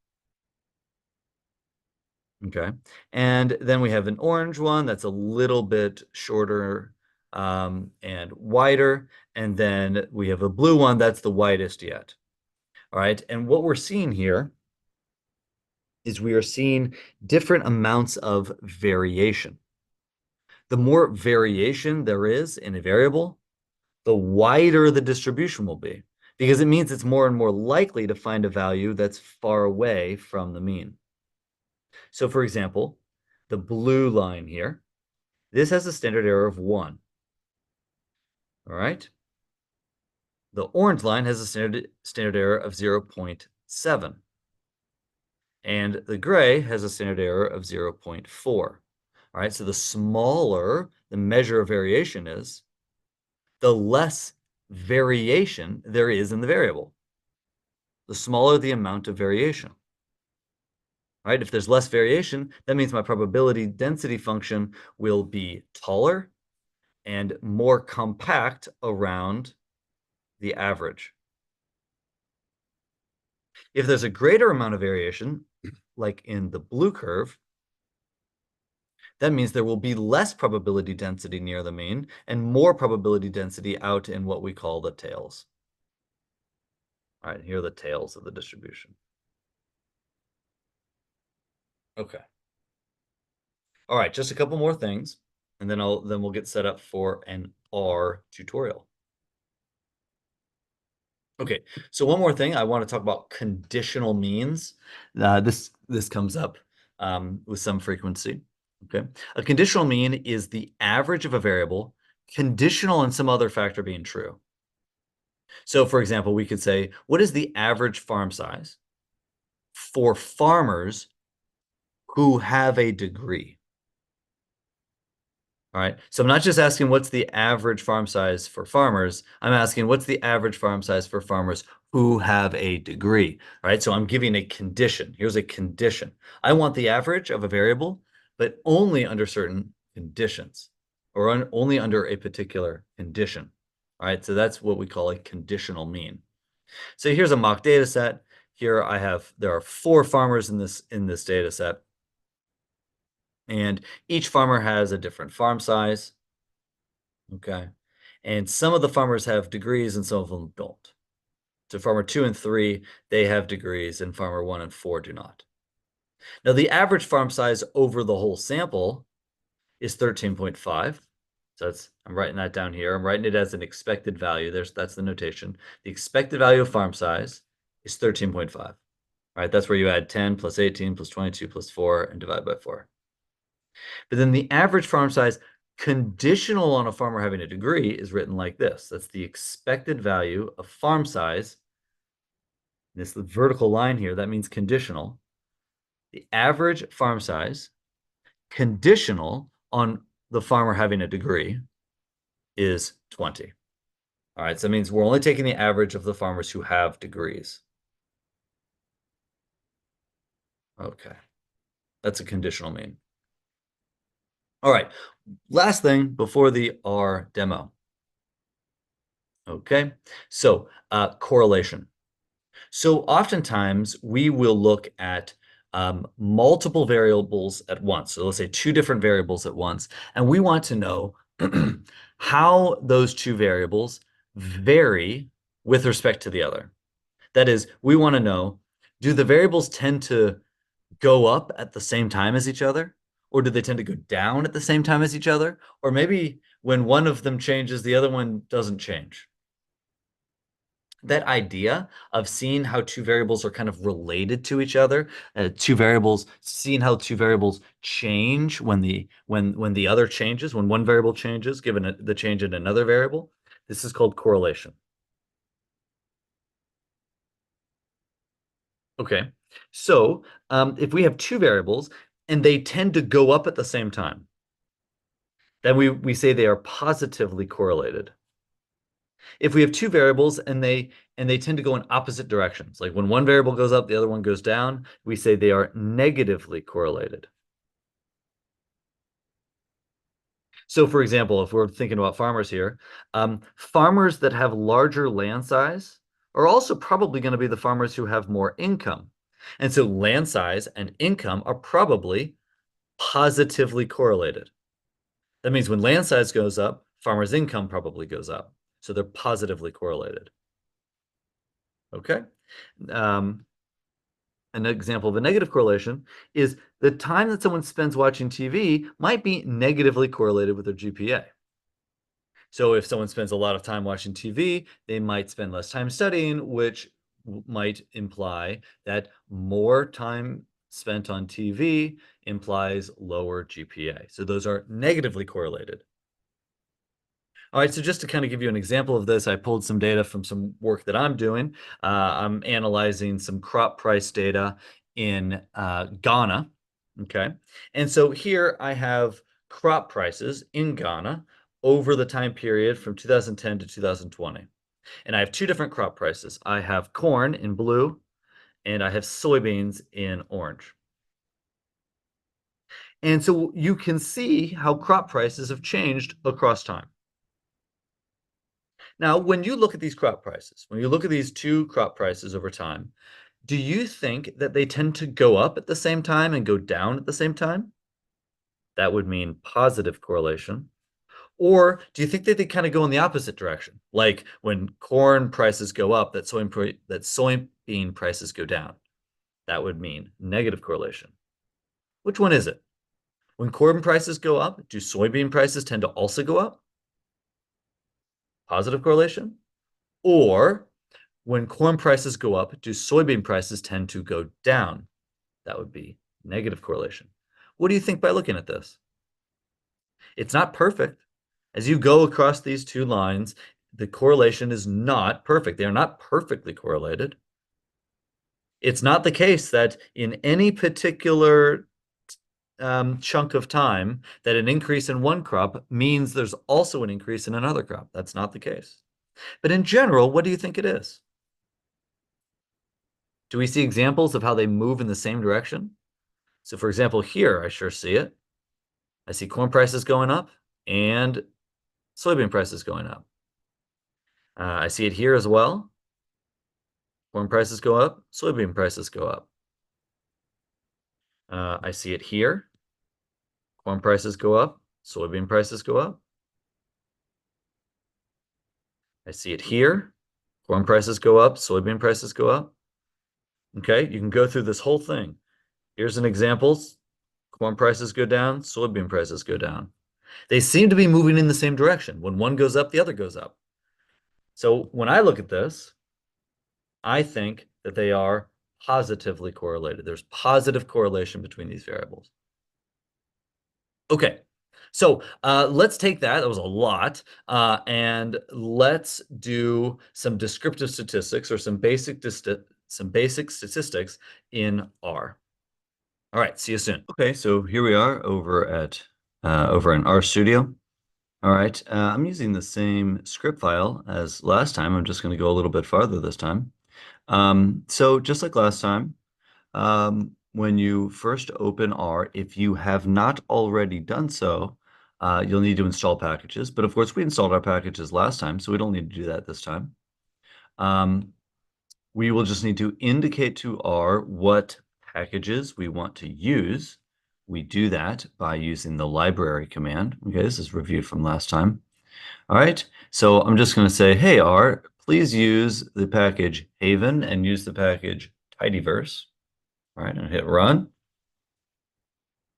Okay. And then we have an orange one that's a little bit shorter and wider. And then we have a blue one that's the widest yet. All right. And what we're seeing here is we are seeing different amounts of variation. The more variation there is in a variable, the wider the distribution will be, because it means it's more and more likely to find a value that's far away from the mean. So for example, the blue line here, this has a standard error of 1. All right. The orange line has a standard error of 0.7. And the gray has a standard error of 0.4. All right, so the smaller the measure of variation is, the less variation there is in the variable. The smaller the amount of variation. All right, if there's less variation, that means my probability density function will be taller and more compact around the average. If there's a greater amount of variation, like in the blue curve, that means there will be less probability density near the mean and more probability density out in what we call the tails. All right, here are the tails of the distribution. Okay. All right, just a couple more things, and then we'll get set up for an R tutorial. Okay, so one more thing, I want to talk about conditional means. This comes up with some frequency. Okay, a conditional mean is the average of a variable conditional on some other factor being true. So, for example, we could say, what is the average farm size for farmers who have a degree? All right. So I'm not just asking what's the average farm size for farmers. I'm asking what's the average farm size for farmers who have a degree. All right. So I'm giving a condition. Here's a condition. I want the average of a variable, but only under certain conditions or only under a particular condition. All right. So that's what we call a conditional mean. So here's a mock data set. Here there are 4 farmers in this data set. And each farmer has a different farm size. Okay. And some of the farmers have degrees and some of them don't. So farmer 2 and 3, they have degrees, and farmer 1 and 4 do not. Now the average farm size over the whole sample is 13.5. So I'm writing that down here. I'm writing it as an expected value. That's the notation. The expected value of farm size is 13.5. All right, that's where you add 10 plus 18 plus 22 plus 4 and divide by 4. But then the average farm size conditional on a farmer having a degree is written like this. That's the expected value of farm size. This vertical line here, that means conditional. The average farm size conditional on the farmer having a degree is 20. All right, so that means we're only taking the average of the farmers who have degrees. Okay, that's a conditional mean. All right, last thing before the R demo. Okay, so correlation. So oftentimes we will look at multiple variables at once. So let's say 2 different variables at once, and we want to know how those 2 variables vary with respect to the other. That is, we want to know, do the variables tend to go up at the same time as each other? Or do they tend to go down at the same time as each other? Or maybe when one of them changes, the other one doesn't change. That idea of seeing how 2 variables are kind of related to each other, seeing how 2 variables change when the other changes, when one variable changes, given the change in another variable, this is called correlation. Okay, so if we have 2 variables and they tend to go up at the same time, then we say they are positively correlated. If we have 2 variables and they tend to go in opposite directions, like when one variable goes up, the other one goes down, we say they are negatively correlated. So for example, if we're thinking about farmers here, farmers that have larger land size are also probably going to be the farmers who have more income. And so land size and income are probably positively correlated. That means when land size goes up, farmers' income probably goes up. So they're positively correlated. Okay. An example of a negative correlation is the time that someone spends watching TV might be negatively correlated with their GPA. So if someone spends a lot of time watching TV, they might spend less time studying, which might imply that more time spent on TV implies lower GPA. So those are negatively correlated. All right, so just to kind of give you an example of this, I pulled some data from some work that I'm doing. I'm analyzing some crop price data in Ghana. Okay. And so here I have crop prices in Ghana over the time period from 2010 to 2020. And I have two different crop prices. I have corn in blue and I have soybeans in orange. And so you can see how crop prices have changed across time. Now, when you look at these crop prices, when you look at these two crop prices over time, do you think that they tend to go up at the same time and go down at the same time? That would mean positive correlation. Or do you think that they kind of go in the opposite direction? Like when corn prices go up, that soybean prices go down. That would mean negative correlation. Which one is it? When corn prices go up, do soybean prices tend to also go up? Positive correlation? Or when corn prices go up, do soybean prices tend to go down? That would be negative correlation. What do you think by looking at this? It's not perfect. As you go across these two lines, the correlation is not perfect. They are not perfectly correlated. It's not the case that in any particular chunk of time that an increase in one crop means there's also an increase in another crop. That's not the case. But in general, what do you think it is? Do we see examples of how they move in the same direction? So for example, here, I sure see it. I see corn prices going up and soybean prices going up. I see it here as well. Corn prices go up, soybean prices go up. I see it here. Corn prices go up, soybean prices go up. I see it here. Corn prices go up, soybean prices go up. Okay, you can go through this whole thing. Here's an example. Corn prices go down, soybean prices go down. They seem to be moving in the same direction. When one goes up, the other goes up. So when I look at this, I think that they are positively correlated. There's positive correlation between these variables. Okay, so let's take that. That was a lot. And let's do some descriptive statistics or some basic statistics in R. All right, see you soon. Okay, so here we are over in RStudio. All right, I'm using the same script file as last time. I'm just going to go a little bit farther this time. So just like last time, when you first open R, if you have not already done so, you'll need to install packages. But of course, we installed our packages last time, so we don't need to do that this time. We will just need to indicate to R what packages we want to use. We do that by using the library command. Okay, this is reviewed from last time. All right, so I'm just going to say, hey, R, please use the package Haven and use the package tidyverse. All right, and hit run.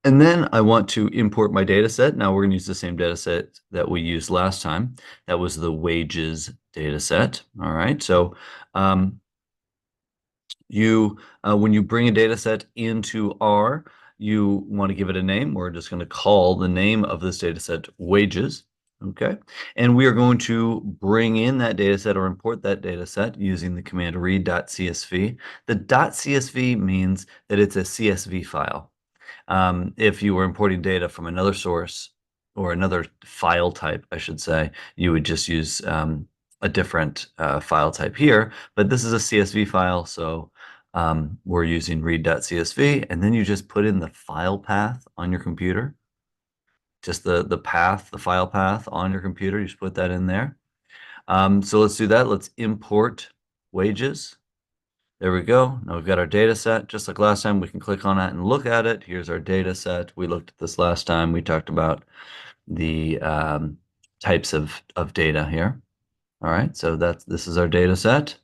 And then I want to import my data set. Now we're going to use the same data set that we used last time. That was the wages data set. All right, so when you bring a data set into R, you want to give it a name. We're just going to call the name of this data set wages. Okay, and we are going to bring in that data set or import that data set using the command read.csv. The .csv means that it's a CSV file. If you were importing data from another source or another file type, I should say, you would just use a different file type here. But this is a CSV file, so we're using read.csv, and then you just put in the file path on your computer. Just the file path on your computer, you just put that in there. So let's do that. Let's import wages. There we go. Now we've got our data set. Just like last time, we can click on it and look at it. Here's our data set. We looked at this last time. We talked about the types of data here. All right, so this is our data set.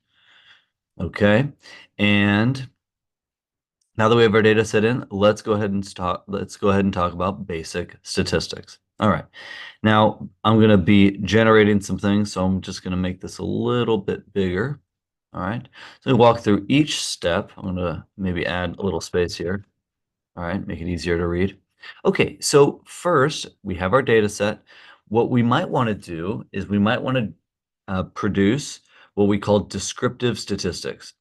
Okay, and now that we have our data set in, let's go ahead and talk about basic statistics. All right, now I'm going to be generating some things, so I'm just going to make this a little bit bigger. All right, so we walk through each step. I'm going to maybe add a little space here. All right, make it easier to read. Okay, so first we have our data set. what we might want to do is we might want to produce what we call descriptive statistics.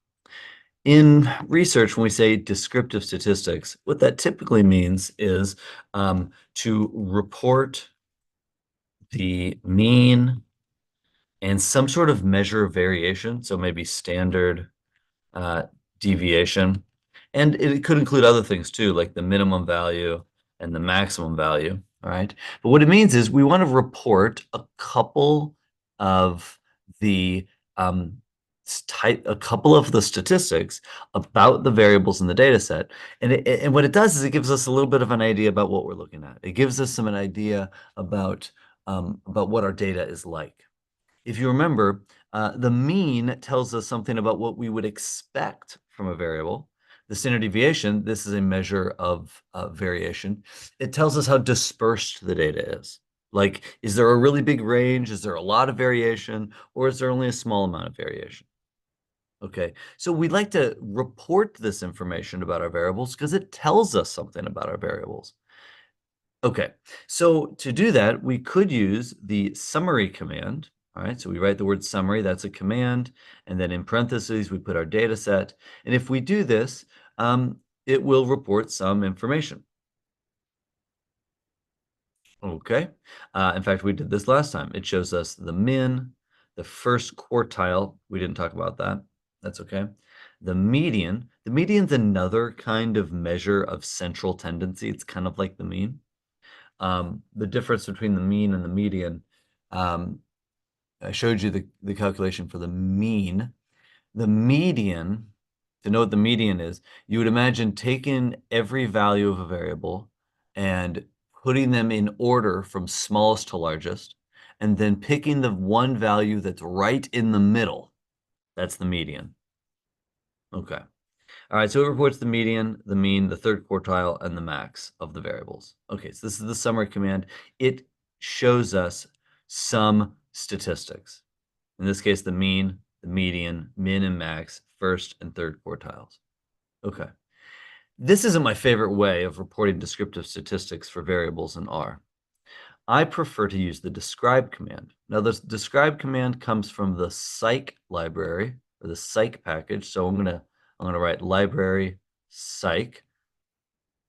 In research, when we say descriptive statistics, what that typically means is to report the mean and some sort of measure of variation, so maybe standard uh, deviation. And it could include other things too, like the minimum value and the maximum value, all right? But what it means is we want to report a couple of the a couple of the statistics about the variables in the data set. And what it does is it gives us a little bit of an idea about what we're looking at. It gives us an idea about what our data is like. If you remember, the mean tells us something about what we would expect from a variable. The standard deviation, this is a measure of variation. It tells us how dispersed the data is. Like, is there a really big range? Is there a lot of variation? Or is there only a small amount of variation? Okay, so we'd like to report this information about our variables because it tells us something about our variables. Okay, so to do that, we could use the summary command. All right, so we write the word summary, that's a command, and then in parentheses, we put our data set. And if we do this, it will report some information. Okay, in fact, we did this last time. It shows us the min, the first quartile. We didn't talk about that. That's okay. The median's another kind of measure of central tendency. It's kind of like the mean. The difference between the mean and the median, I showed you the calculation for the mean. The median, to know what the median is, you would imagine taking every value of a variable and putting them in order from smallest to largest, and then picking the one value that's right in the middle. That's the median. Okay. All right, so it reports the median, the mean, the third quartile, and the max of the variables. Okay, so this is the summary command. It shows us some statistics. In this case, the mean, the median, min and max, first and third quartiles. Okay. This isn't my favorite way of reporting descriptive statistics for variables in R. I prefer to use the describe command. Now, the describe command comes from the psych library, or the psych package. So I'm gonna write library psych.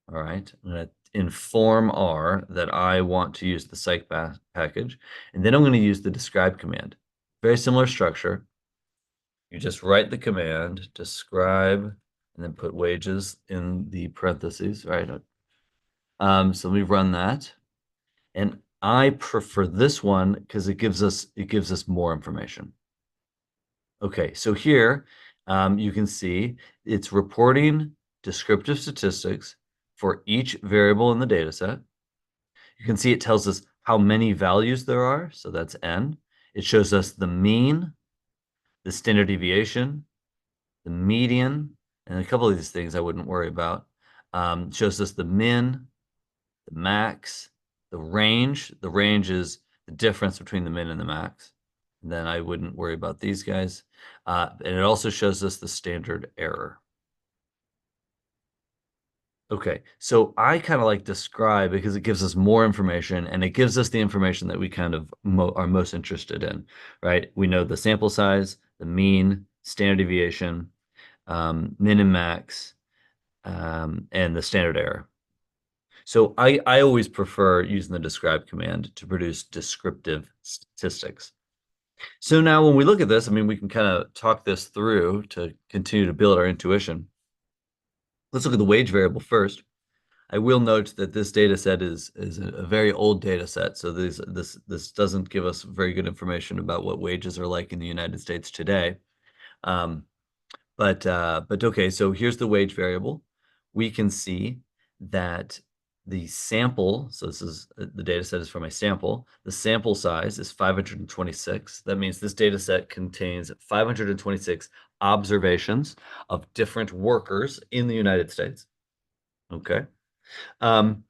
All right, I'm gonna inform R that I want to use the psych package, and then I'm gonna use the describe command. Very similar structure. You just write the command, describe, and then put wages in the parentheses, right? So let me run that. And I prefer this one because it gives us more information. Okay, so here you can see it's reporting descriptive statistics for each variable in the data set. You can see it tells us how many values there are, so that's n. It shows us the mean, the standard deviation, the median, and a couple of these things I wouldn't worry about. Shows us the min, the max, the range. The range is the difference between the min and the max. And then I wouldn't worry about these guys. And it also shows us the standard error. Okay, so I kind of like describe because it gives us more information and it gives us the information that we kind of are most interested in, right? We know the sample size, the mean, standard deviation, min and max, and the standard error. So I always prefer using the describe command to produce descriptive statistics. So now when we look at this, I mean, we can kind of talk this through to continue to build our intuition. Let's look at the wage variable first. I will note that this data set is a very old data set, so this doesn't give us very good information about what wages are like in the United States today. But okay, so here's the wage variable. We can see that the sample, so this is the data set is from a sample. The sample size is 526. That means this data set contains 526 observations of different workers in the United States. Okay. The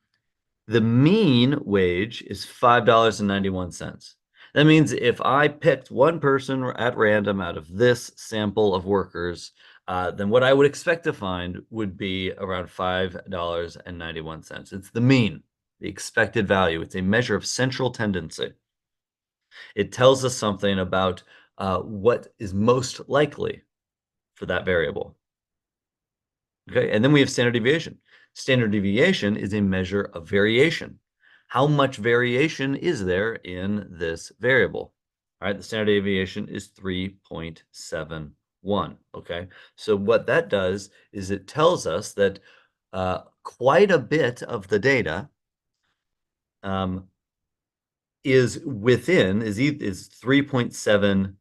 mean wage is $5.91. That means if I picked one person at random out of this sample of workers, then what I would expect to find would be around $5.91. It's the mean. the expected value. It's a measure of central tendency. It tells us something about what is most likely for that variable. Okay, and then we have standard deviation. Standard deviation is a measure of variation. How much variation is there in this variable? All right, the standard deviation is 3.71. Okay, so what that does is it tells us that quite a bit of the data um, is within is 3.7.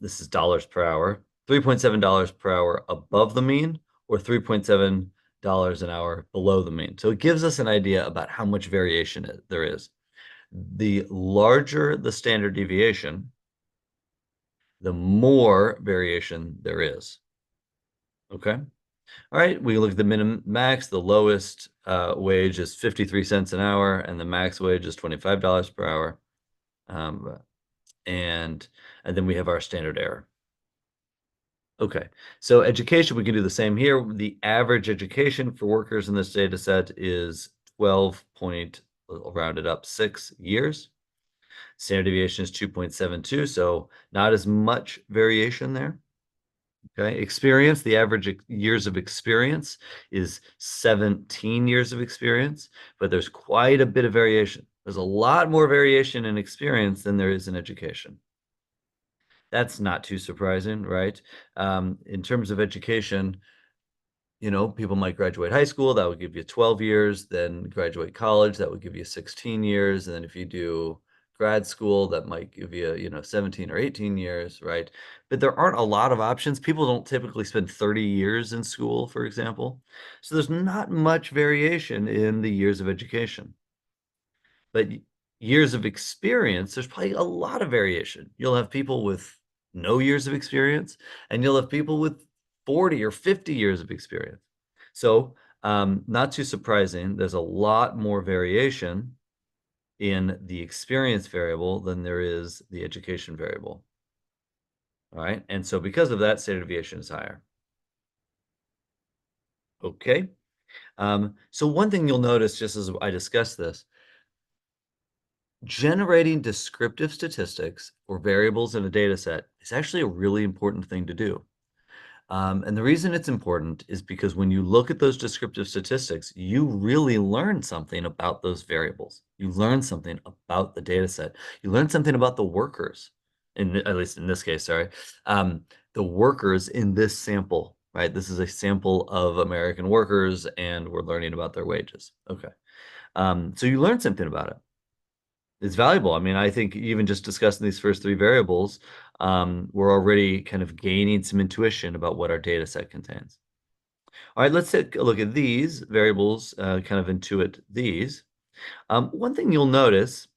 This is dollars per hour, $3.7 per hour above the mean, or $3.7 an hour below the mean. So it gives us an idea about how much variation there is. The larger the standard deviation, the more variation there is. Okay. All right, we look at the minimum max. The lowest wage is 53 cents an hour, and the max wage is $25 per hour. Um, and then we have our standard error. Okay, so education, we can do the same here. The average education for workers in this data set is 12 point, I'll round it up, 6 years. Standard deviation is 2.72, so not as much variation there. Okay, experience, the average years of experience is 17 years of experience, but there's quite a bit of variation. There's a lot more variation in experience than there is in education. That's not too surprising, right? In terms of education, people might graduate high school, that would give you 12 years, then graduate college, that would give you 16 years, and then if you do grad school, that might give you, 17 or 18 years, right? But there aren't a lot of options. People don't typically spend 30 years in school, for example. So there's not much variation in the years of education. But years of experience, there's probably a lot of variation. You'll have people with no years of experience, and you'll have people with 40 or 50 years of experience. So, not too surprising, there's a lot more variation in the experience variable than there is the education variable. All right, and so because of that, standard deviation is higher. Okay, so one thing you'll notice just as I discuss this, generating descriptive statistics or variables in a data set is actually a really important thing to do. And the reason it's important is because when you look at those descriptive statistics, you really learn something about those variables. You learn something about the data set. You learn something about the workers, at least in this case, sorry, the workers in this sample, right? This is a sample of American workers, and we're learning about their wages. Okay. So you learn something about it. It's valuable. I mean, I think even just discussing these first 3 variables, we're already kind of gaining some intuition about what our data set contains. All right, let's take a look at these variables, kind of intuit these. One thing you'll notice,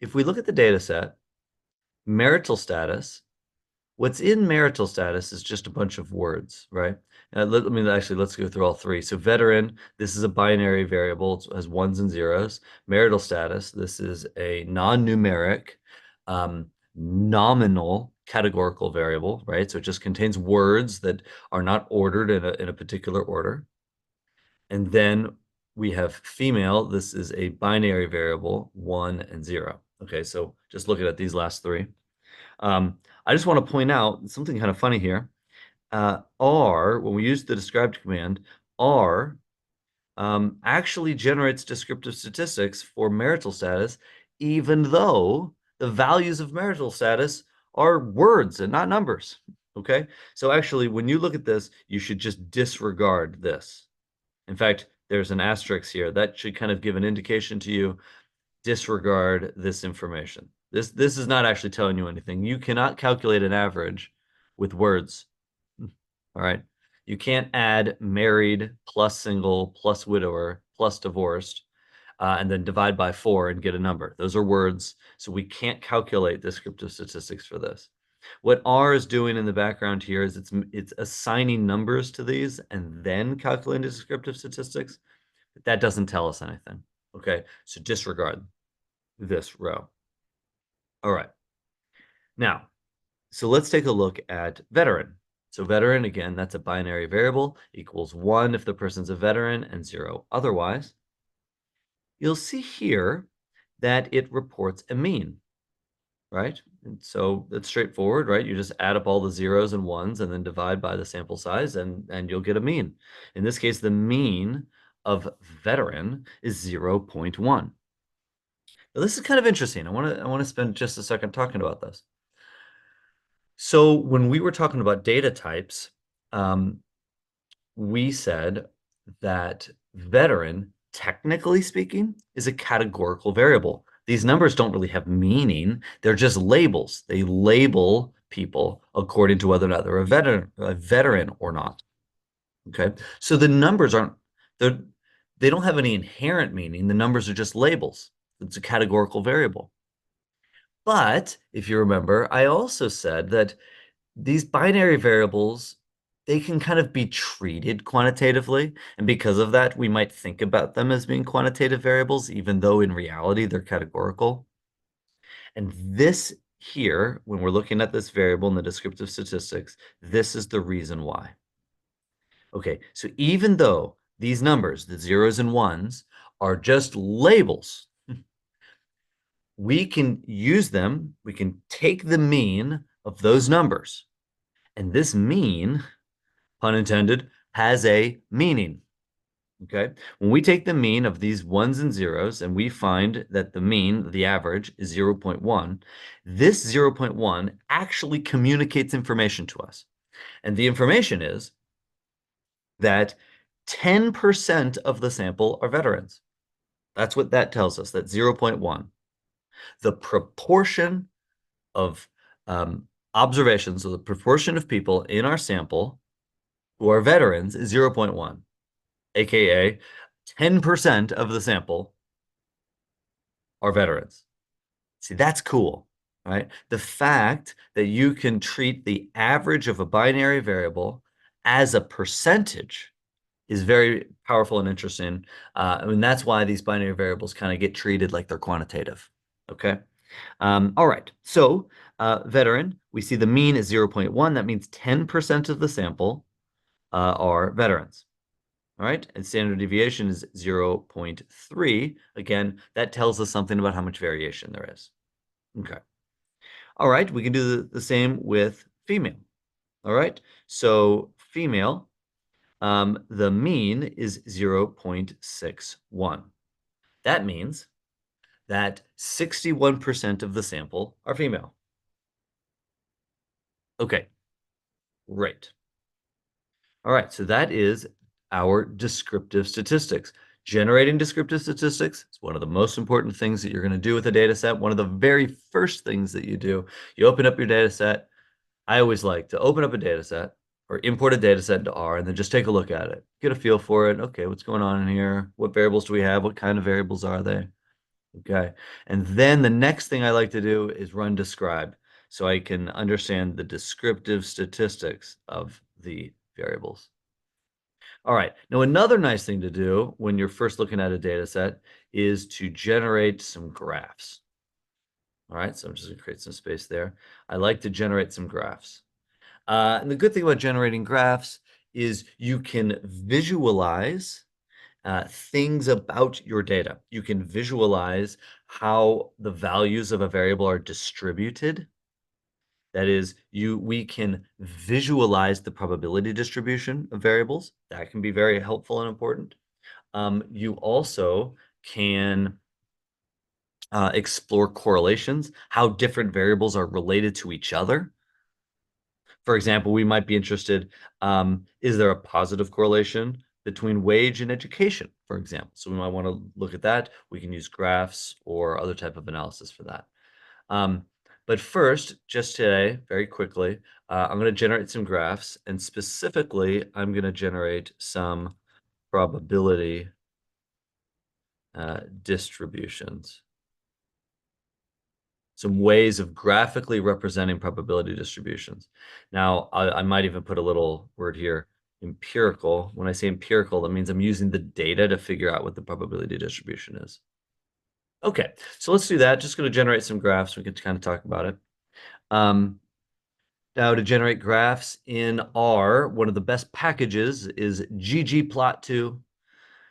if we look at the data set, marital status, what's in marital status is just a bunch of words, right? Let's go through all 3. So veteran, this is a binary variable. It has ones and zeros. Marital status, this is a non-numeric, nominal categorical variable, right? So it just contains words that are not ordered in a particular order. And then we have female. This is a binary variable, 1 and 0. Okay, so just looking at these last 3. I just want to point out something kind of funny here. R, when we use the described command, R actually generates descriptive statistics for marital status, even though the values of marital status are words and not numbers. Okay, so actually, when you look at this, you should just disregard this. In fact, there's an asterisk here that should kind of give an indication to you, disregard this information. This is not actually telling you anything. You cannot calculate an average with words. All right. You can't add married plus single plus widower plus divorced and then divide by 4 and get a number. Those are words, so we can't calculate descriptive statistics for this. What R is doing in the background here is it's assigning numbers to these and then calculating descriptive statistics. But that doesn't tell us anything. Okay, so disregard this row. All right. Now, so let's take a look at veteran. So veteran, again, that's a binary variable, equals 1 if the person's a veteran and 0 otherwise. you'll see here that it reports a mean, right? And so it's straightforward, right? You just add up all the zeros and ones and then divide by the sample size and you'll get a mean. In this case, the mean of veteran is 0.1. Now, this is kind of interesting. I want to spend just a second talking about this. So when we were talking about data types, we said that veteran, technically speaking, is a categorical variable. These numbers don't really have meaning. They're just labels. They label people according to whether or not they're a veteran or not. Okay. So the numbers they don't have any inherent meaning. The numbers are just labels. It's a categorical variable. But if you remember, I also said that these binary variables, they can kind of be treated quantitatively. And because of that, we might think about them as being quantitative variables, even though in reality they're categorical. And this here, when we're looking at this variable in the descriptive statistics, this is the reason why. Okay, so even though these numbers, the zeros and ones, are just labels, we can use them, we can take the mean of those numbers. And this mean, pun intended, has a meaning. Okay. When we take the mean of these ones and zeros and we find that the mean, the average, is 0.1, this 0.1 actually communicates information to us. And the information is that 10% of the sample are veterans. That's what that tells us, that 0.1. The proportion of observations, so the proportion of people in our sample who are veterans is 0.1, aka 10% of the sample are veterans. See, that's cool, right? The fact that you can treat the average of a binary variable as a percentage is very powerful and interesting. I mean, that's why these binary variables kind of get treated like they're quantitative. Okay. All right. So veteran, we see the mean is 0.1. That means 10% of the sample are veterans. All right. And standard deviation is 0.3. Again, that tells us something about how much variation there is. Okay. All right. We can do the same with female. All right. So female, the mean is 0.61. That means that 61% of the sample are female. Okay, great. All right, so that is our descriptive statistics. Generating descriptive statistics is one of the most important things that you're going to do with a data set. One of the very first things that you do, you open up your data set. I always like to open up a data set or import a data set into R and then just take a look at it. Get a feel for it. Okay, what's going on in here? What variables do we have? What kind of variables are they? Okay. And then the next thing I like to do is run describe so I can understand the descriptive statistics of the variables. All right. Now, another nice thing to do when you're first looking at a data set is to generate some graphs. All right. So I'm just going to create some space there. I like to generate some graphs. And the good thing about generating graphs is you can visualize things about your data. You can visualize how the values of a variable are distributed. That is, we can visualize the probability distribution of variables. That can be very helpful and important. You also can explore correlations, how different variables are related to each other. For example, we might be interested, is there a positive correlation between wage and education, for example? So we might want to look at that. We can use graphs or other type of analysis for that. But first, just today, very quickly, I'm going to generate some graphs, and specifically, I'm going to generate some probability distributions. Some ways of graphically representing probability distributions. Now, I might even put a little word here, empirical. When I say empirical, that means I'm using the data to figure out what the probability distribution is. Okay, so let's do that. Just going to generate some graphs. We can kind of talk about it. Now, to generate graphs in R, one of the best packages is ggplot2.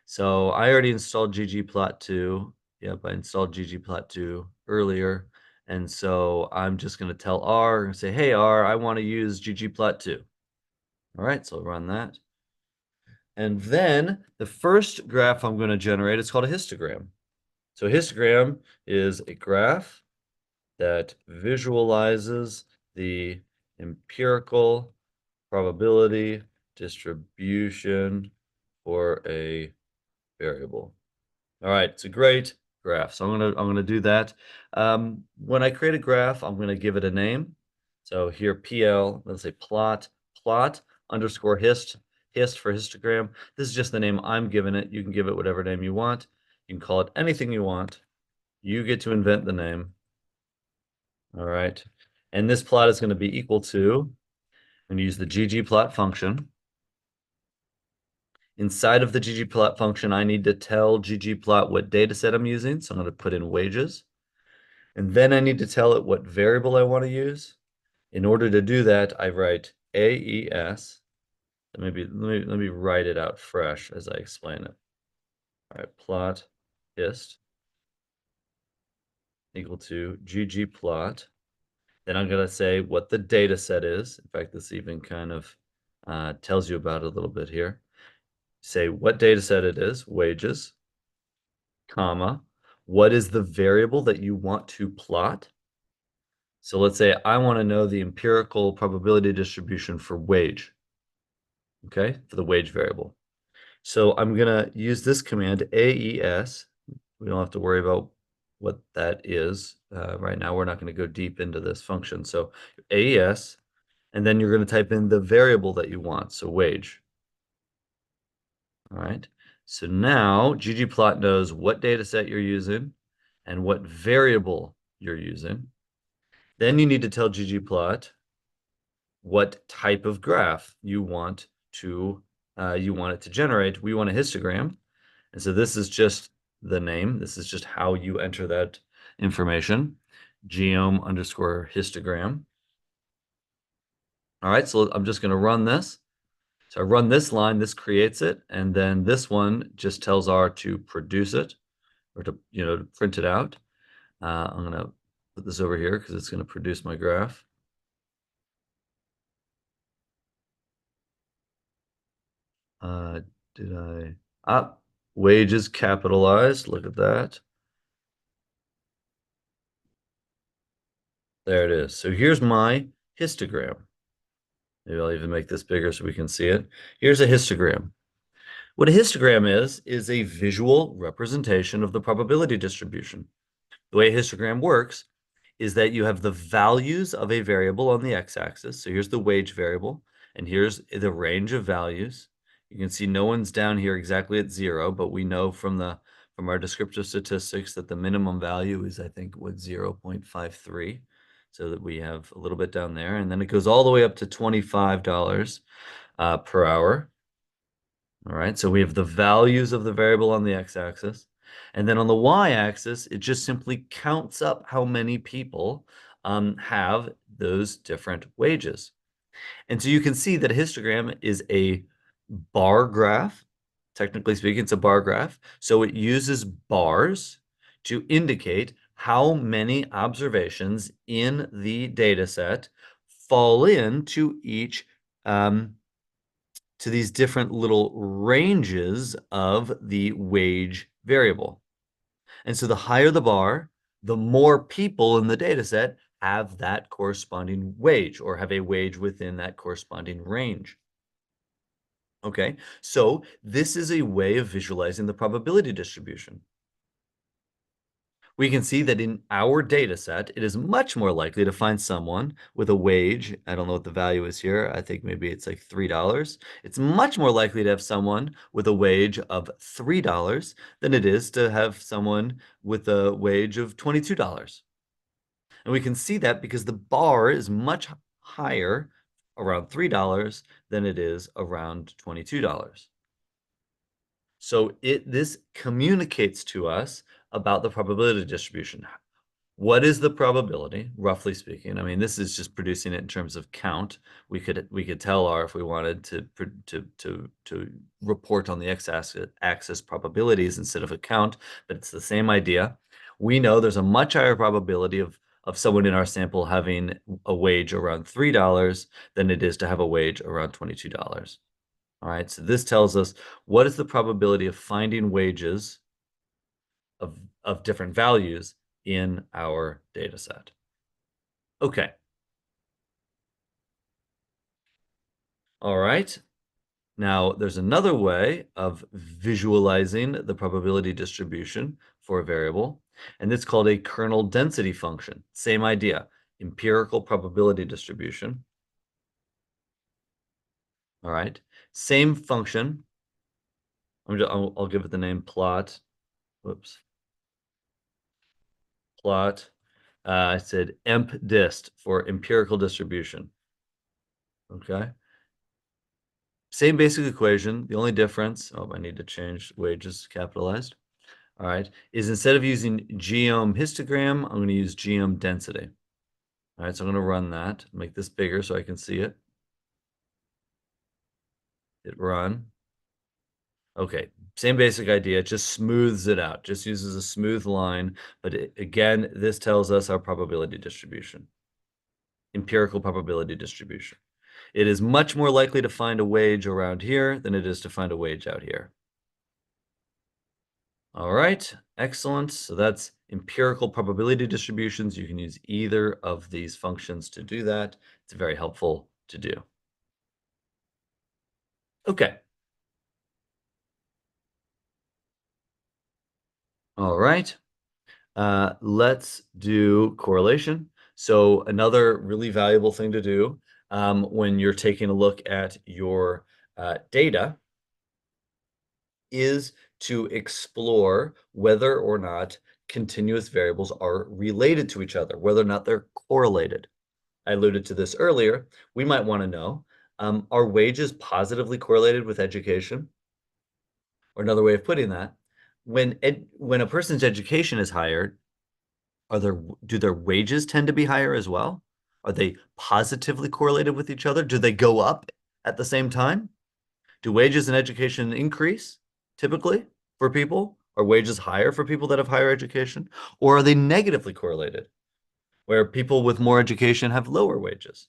So I already installed ggplot2. Yep, I installed ggplot2 earlier. And so I'm just going to tell R and say, hey, R, I want to use ggplot2. All right, so I'll run that. And then the first graph I'm going to generate is called a histogram. So a histogram is a graph that visualizes the empirical probability distribution for a variable. All right, it's a great graph. So I'm gonna do that. When I create a graph, I'm gonna give it a name. So here PL, let's say plot underscore hist for histogram. This is just the name I'm giving it. You can give it whatever name you want. You can call it anything you want. You get to invent the name. All right. And this plot is going to be equal to, I'm going to use the ggplot function. Inside of the ggplot function, I need to tell ggplot what data set I'm using. So I'm going to put in wages. And then I need to tell it what variable I want to use. In order to do that, I write AES. Let me write it out fresh as I explain it. All right, plot hist equal to ggplot. Then I'm going to say what the data set is. In fact, this even kind of tells you about it a little bit here. Say what data set it is, wages, comma, what is the variable that you want to plot? So let's say I want to know the empirical probability distribution for wage, okay, for the wage variable. So I'm going to use this command, AES. We don't have to worry about what that is. Right now, we're not going to go deep into this function. So AES, and then you're going to type in the variable that you want, so wage. All right. So now ggplot knows what data set you're using and what variable you're using. Then you need to tell ggplot what type of graph you want it to generate. We want a histogram. And so this is just the name. This is just how you enter that information. Geom underscore histogram. All right, so I'm just going to run this. So I run this line, this creates it, and then this one just tells R to produce it or to, to print it out. I'm going to put this over here because it's going to produce my graph. Did I? Wages capitalized. Look at that. There it is. So here's my histogram. Maybe I'll even make this bigger so we can see it. Here's a histogram. What a histogram is a visual representation of the probability distribution. The way a histogram works is that you have the values of a variable on the x-axis. So here's the wage variable, and here's the range of values. You can see no one's down here exactly at 0, but we know from our descriptive statistics that the minimum value is, I think, 0.53. So that we have a little bit down there, and then it goes all the way up to $25 per hour. All right, so we have the values of the variable on the x-axis. And then on the y-axis, it just simply counts up how many people have those different wages. And so you can see that a histogram is a bar graph. Technically speaking, it's a bar graph. So it uses bars to indicate how many observations in the data set fall into each to these different little ranges of the wage variable. And so the higher the bar, the more people in the data set have that corresponding wage or have a wage within that corresponding range. Okay, so this is a way of visualizing the probability distribution. We can see that in our data set, it is much more likely to find someone with a wage. I don't know what the value is here. I think maybe it's like $3. It's much more likely to have someone with a wage of $3 than it is to have someone with a wage of $22. And we can see that because the bar is much higher around $3 than it is around $22. So this communicates to us about the probability distribution. What is the probability, roughly speaking? I mean, this is just producing it in terms of count. We could tell R if we wanted to report on the x-axis probabilities instead of a count, but it's the same idea. We know there's a much higher probability of someone in our sample having a wage around $3 than it is to have a wage around $22. All right, so this tells us what is the probability of finding wages of different values in our data set. Okay, all right. Now, there's another way of visualizing the probability distribution for a variable, and it's called a kernel density function. Same idea, empirical probability distribution. All right, same function. I'll give it the name plot. Whoops, plot. I said empdist for empirical distribution. Okay. Same basic equation. The only difference, oh, I need to change wages capitalized. All right, is instead of using geom histogram, I'm going to use geom density. All right, so I'm going to run that, make this bigger so I can see it. Hit run. Okay, same basic idea, it just smooths it out, just uses a smooth line. But again, this tells us our probability distribution, empirical probability distribution. It is much more likely to find a wage around here than it is to find a wage out here. All right, excellent. So that's empirical probability distributions. You can use either of these functions to do that. It's very helpful to do. Okay, all right. Let's do correlation. So another really valuable thing to do when you're taking a look at your data is to explore whether or not continuous variables are related to each other, whether or not they're correlated. I alluded to this earlier. We might want to know, are wages positively correlated with education? Or another way of putting that, when a person's education is higher, do their wages tend to be higher as well? Are they positively correlated with each other? Do they go up at the same time? Do wages and education increase typically for people? Are wages higher for people that have higher education? Or are they negatively correlated, where people with more education have lower wages?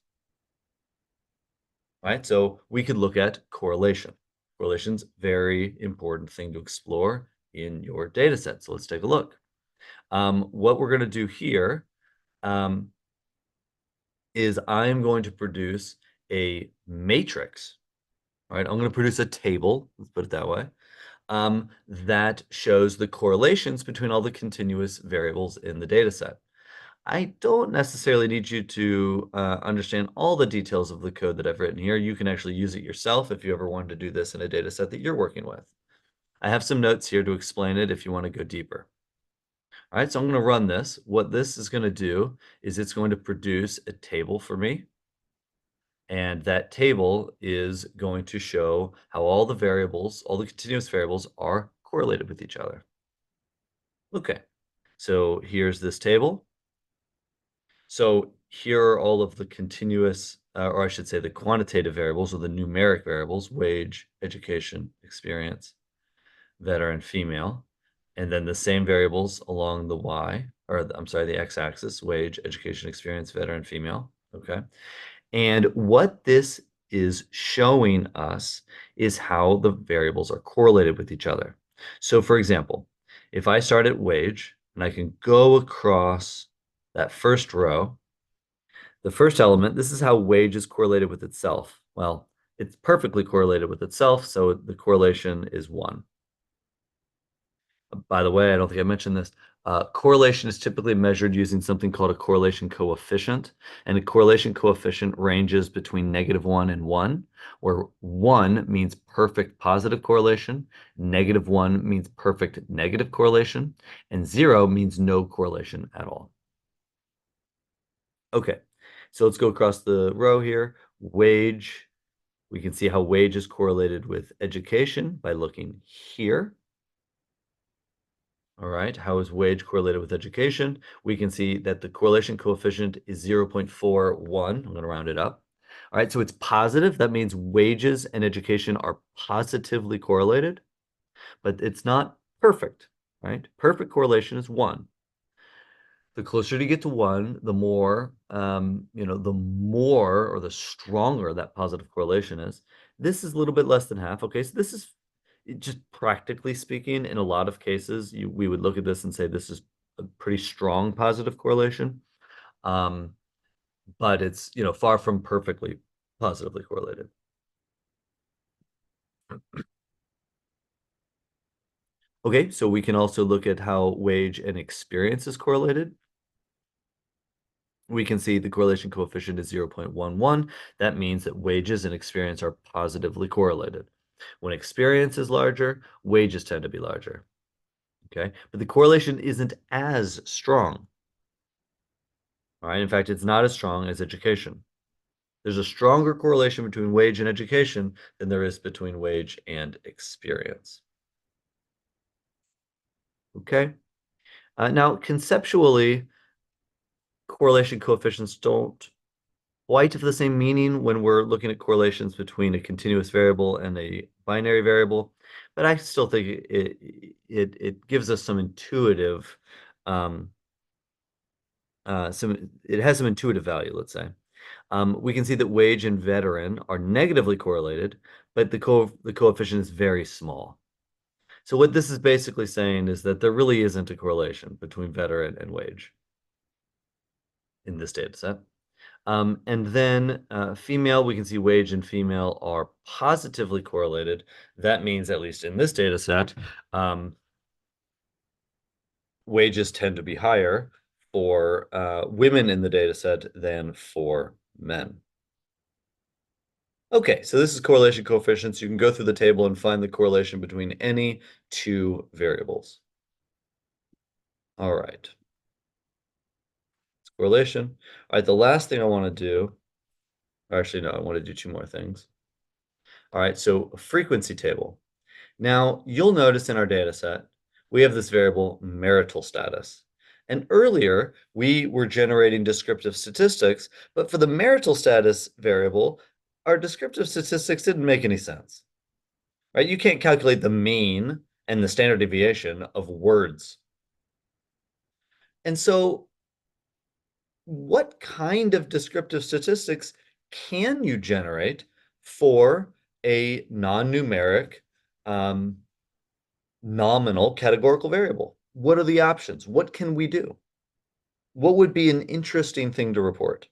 Right? So we could look at correlation. Correlation's very important thing to explore in your data set. So let's take a look. What we're going to do here um, is I'm going to produce a matrix. All right, I'm going to produce a table, let's put it that way, that shows the correlations between all the continuous variables in the data set. I don't necessarily need you to understand all the details of the code that I've written here. You can actually use it yourself if you ever wanted to do this in a data set that you're working with. I have some notes here to explain it if you want to go deeper. All right, so I'm going to run this. What this is going to do is it's going to produce a table for me. And that table is going to show how all the variables, all the continuous variables are correlated with each other. Okay, so here's this table. So here are all of the continuous, or I should say the quantitative variables or the numeric variables, wage, education, experience, veteran, female, and then the same variables along the y, or I'm sorry, the x-axis, wage, education, experience, veteran, female, okay? And what this is showing us is how the variables are correlated with each other. So for example, if I start at wage and I can go across that first row, the first element, this is how wage is correlated with itself. Well, it's perfectly correlated with itself, so the correlation is 1. By the way, I don't think I mentioned this. Correlation is typically measured using something called a correlation coefficient, and a correlation coefficient ranges between -1 and 1, where 1 means perfect positive correlation, -1 means perfect negative correlation, and 0 means no correlation at all. Okay, so let's go across the row here. Wage, we can see how wage is correlated with education by looking here. All right, how is wage correlated with education? We can see that the correlation coefficient is 0.41. I'm going to round it up. All right, so it's positive. That means wages and education are positively correlated, but it's not perfect, right? Perfect correlation is 1. The closer you get to 1, the more, the more or the stronger that positive correlation is. This is a little bit less than half. Okay, so this is just practically speaking, in a lot of cases, we would look at this and say this is a pretty strong positive correlation. Um, but it's, far from perfectly positively correlated. Okay, so we can also look at how wage and experience is correlated. We can see the correlation coefficient is 0.11. That means that wages and experience are positively correlated. When experience is larger, wages tend to be larger. Okay, but the correlation isn't as strong. All right, in fact, it's not as strong as education. There's a stronger correlation between wage and education than there is between wage and experience. Okay, now conceptually, correlation coefficients don't quite have the same meaning when we're looking at correlations between a continuous variable and a binary variable, but I still think it gives us some intuitive, um, it has some intuitive value, let's say. We can see that wage and veteran are negatively correlated, but the coefficient is very small. So what this is basically saying is that there really isn't a correlation between veteran and wage in this data set. And then female, we can see wage and female are positively correlated. That means, at least in this data set, wages tend to be higher for women in the data set than for men. Okay, so this is correlation coefficients. You can go through the table and find the correlation between any two variables. All right. It's correlation. All right, the last thing I want to do, actually, no, I want to do two more things. All right, so a frequency table. Now, you'll notice in our data set, we have this variable marital status. And earlier, we were generating descriptive statistics, but for the marital status variable, our descriptive statistics didn't make any sense, right? You can't calculate the mean and the standard deviation of words. And so, what kind of descriptive statistics can you generate for a non-numeric nominal categorical variable? What are the options? What can we do? What would be an interesting thing to report?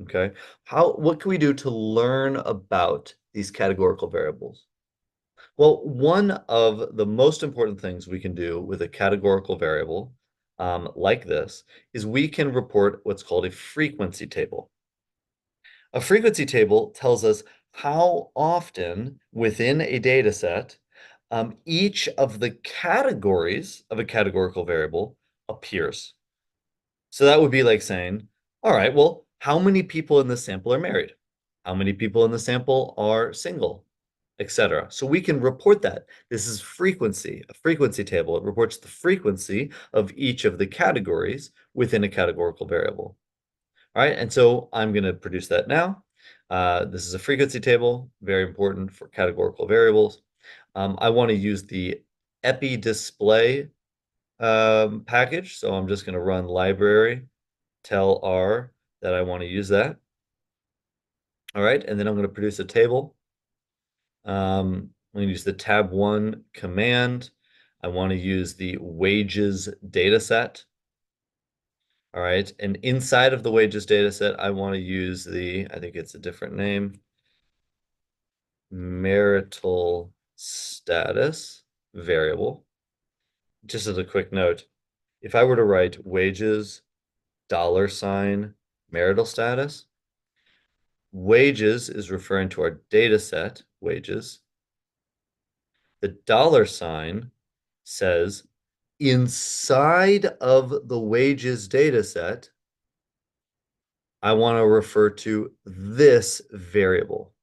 Okay. What can we do to learn about these categorical variables? Well, one of the most important things we can do with a categorical variable like this is we can report what's called a frequency table. A frequency table tells us how often within a data set each of the categories of a categorical variable appears. So that would be like saying, all right, well, how many people in the sample are married? How many people in the sample are single, etc. So we can report that. This is frequency, a frequency table. It reports the frequency of each of the categories within a categorical variable. All right, and so I'm going to produce that now. This is a frequency table, very important for categorical variables. I want to use the epi display package, so I'm just going to run library tell R that I want to use that. All right, and then I'm going to produce a table. I'm going to use the tab1 command. I want to use the wages data set. All right, and inside of the wages data set, I want to use I think it's a different name, marital status variable. Just as a quick note, if I were to write wages $ marital status, wages is referring to our data set, wages. The $ says inside of the wages data set, I want to refer to this variable.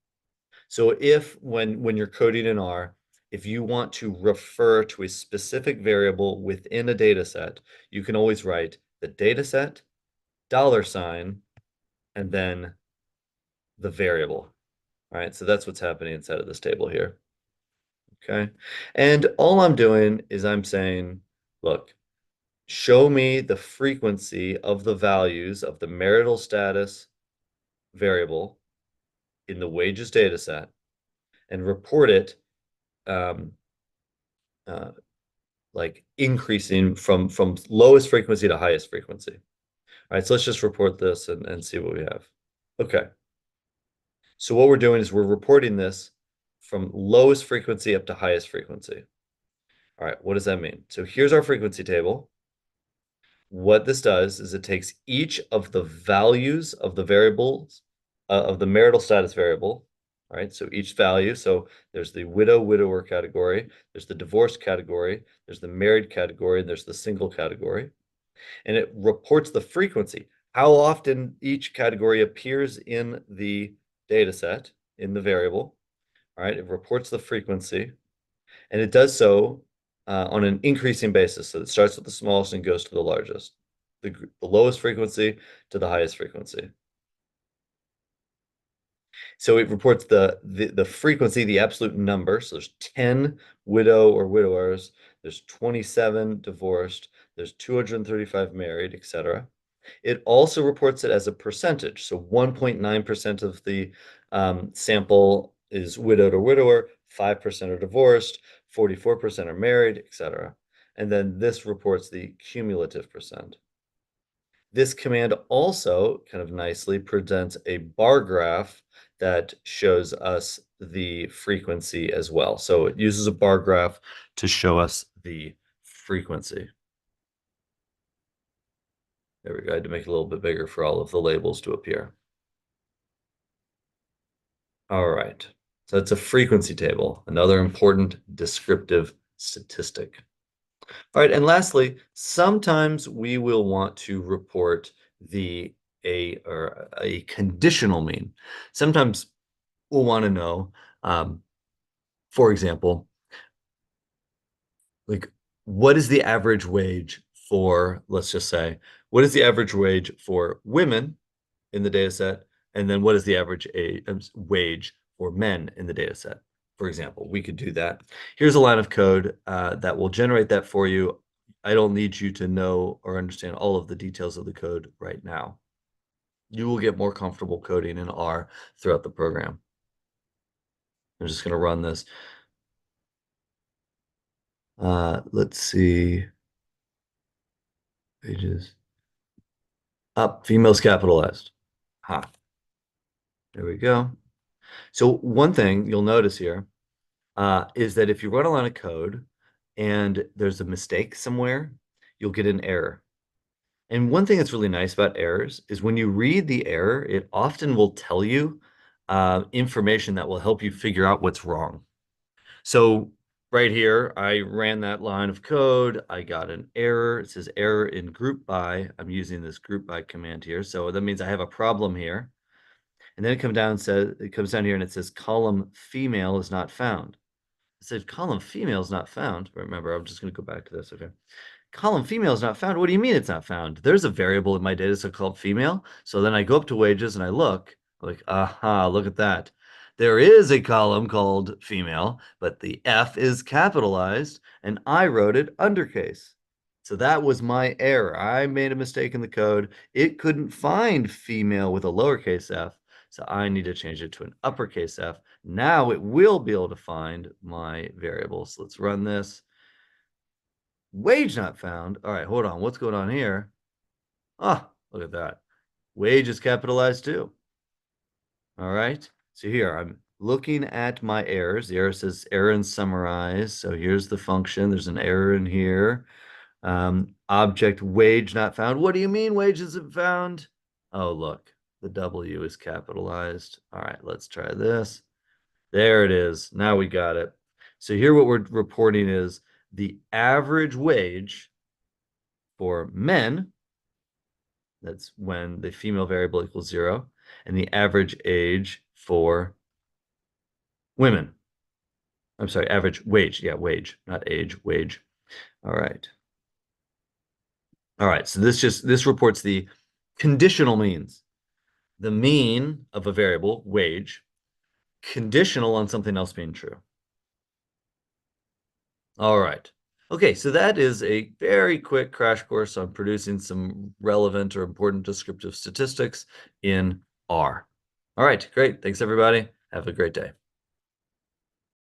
So if when you're coding in R, if you want to refer to a specific variable within a data set, you can always write the data set, $, and then the variable. All right, so that's what's happening inside of this table here. Okay, and all I'm doing is I'm saying, look, show me the frequency of the values of the marital status variable in the wages data set and report it um, uh, like increasing from lowest frequency to highest frequency. All right, so let's just report this and see what we have. Okay, so what we're doing is we're reporting this from lowest frequency up to highest frequency. All right, what does that mean? So here's our frequency table. What this does is it takes each of the values of the variables of the marital status variable. All right, so each value, so there's the widow, widower category, there's the divorced category, there's the married category, and there's the single category. And it reports the frequency, how often each category appears in the data set, in the variable. All right, it reports the frequency, and it does so on an increasing basis. So it starts with the smallest and goes to the largest, the lowest frequency to the highest frequency. So it reports the frequency, the absolute number. So there's 10 widow or widowers, there's 27 divorced, there's 235 married, etc. It also reports it as a percentage. So 1.9% of the sample is widowed or widower, 5% are divorced, 44% are married, etc. And then this reports the cumulative percent. This command also kind of nicely presents a bar graph that shows us the frequency as well. So it uses a bar graph to show us the frequency. There we go. I had to make it a little bit bigger for all of the labels to appear. All right. So it's a frequency table, another important descriptive statistic. All right, and lastly, sometimes we will want to report a conditional mean. Sometimes we'll want to know, for example, like what is the average wage for, let's just say, what is the average wage for women in the data set, and then what is the average wage for men in the data set? For example, we could do that. Here's a line of code that will generate that for you. I don't need you to know or understand all of the details of the code right now. You will get more comfortable coding in R throughout the program. I'm just going to run this. Let's see. Pages. Up, females capitalized. Ha. There we go. So one thing you'll notice here is that if you run a line of code and there's a mistake somewhere, you'll get an error. And one thing that's really nice about errors is when you read the error, it often will tell you information that will help you figure out what's wrong. So right here, I ran that line of code. I got an error. It says error in group by. I'm using this group by command here. So that means I have a problem here. And then it comes down here and it says column female is not found. It said column female is not found. Remember, I'm just going to go back to this. Okay. Column female is not found. What do you mean it's not found? There's a variable in my data set called female. So then I go up to wages and I look like, aha, look at that. There is a column called female, but the F is capitalized and I wrote it undercase. So that was my error. I made a mistake in the code. It couldn't find female with a lowercase f. So I need to change it to an uppercase f. Now it will be able to find my variables. Let's run this. Wage not found. All right, hold on. What's going on here? Ah, look at that. Wage is capitalized too. All right. So here I'm looking at my errors. The error says error in summarize. So here's the function. There's an error in here. Object wage not found. What do you mean wage isn't found? Oh, look, the W is capitalized. All right, let's try this. There it is. Now we got it. So here what we're reporting is the average wage for men, that's when the female variable equals 0, and the average age for women. I'm sorry, average wage. Yeah, wage, not age, wage. All right. All right, so this reports the conditional means. The mean of a variable, wage, conditional on something else being true. All right. Okay, so that is a very quick crash course on producing some relevant or important descriptive statistics in R. All right, great. Thanks, everybody. Have a great day.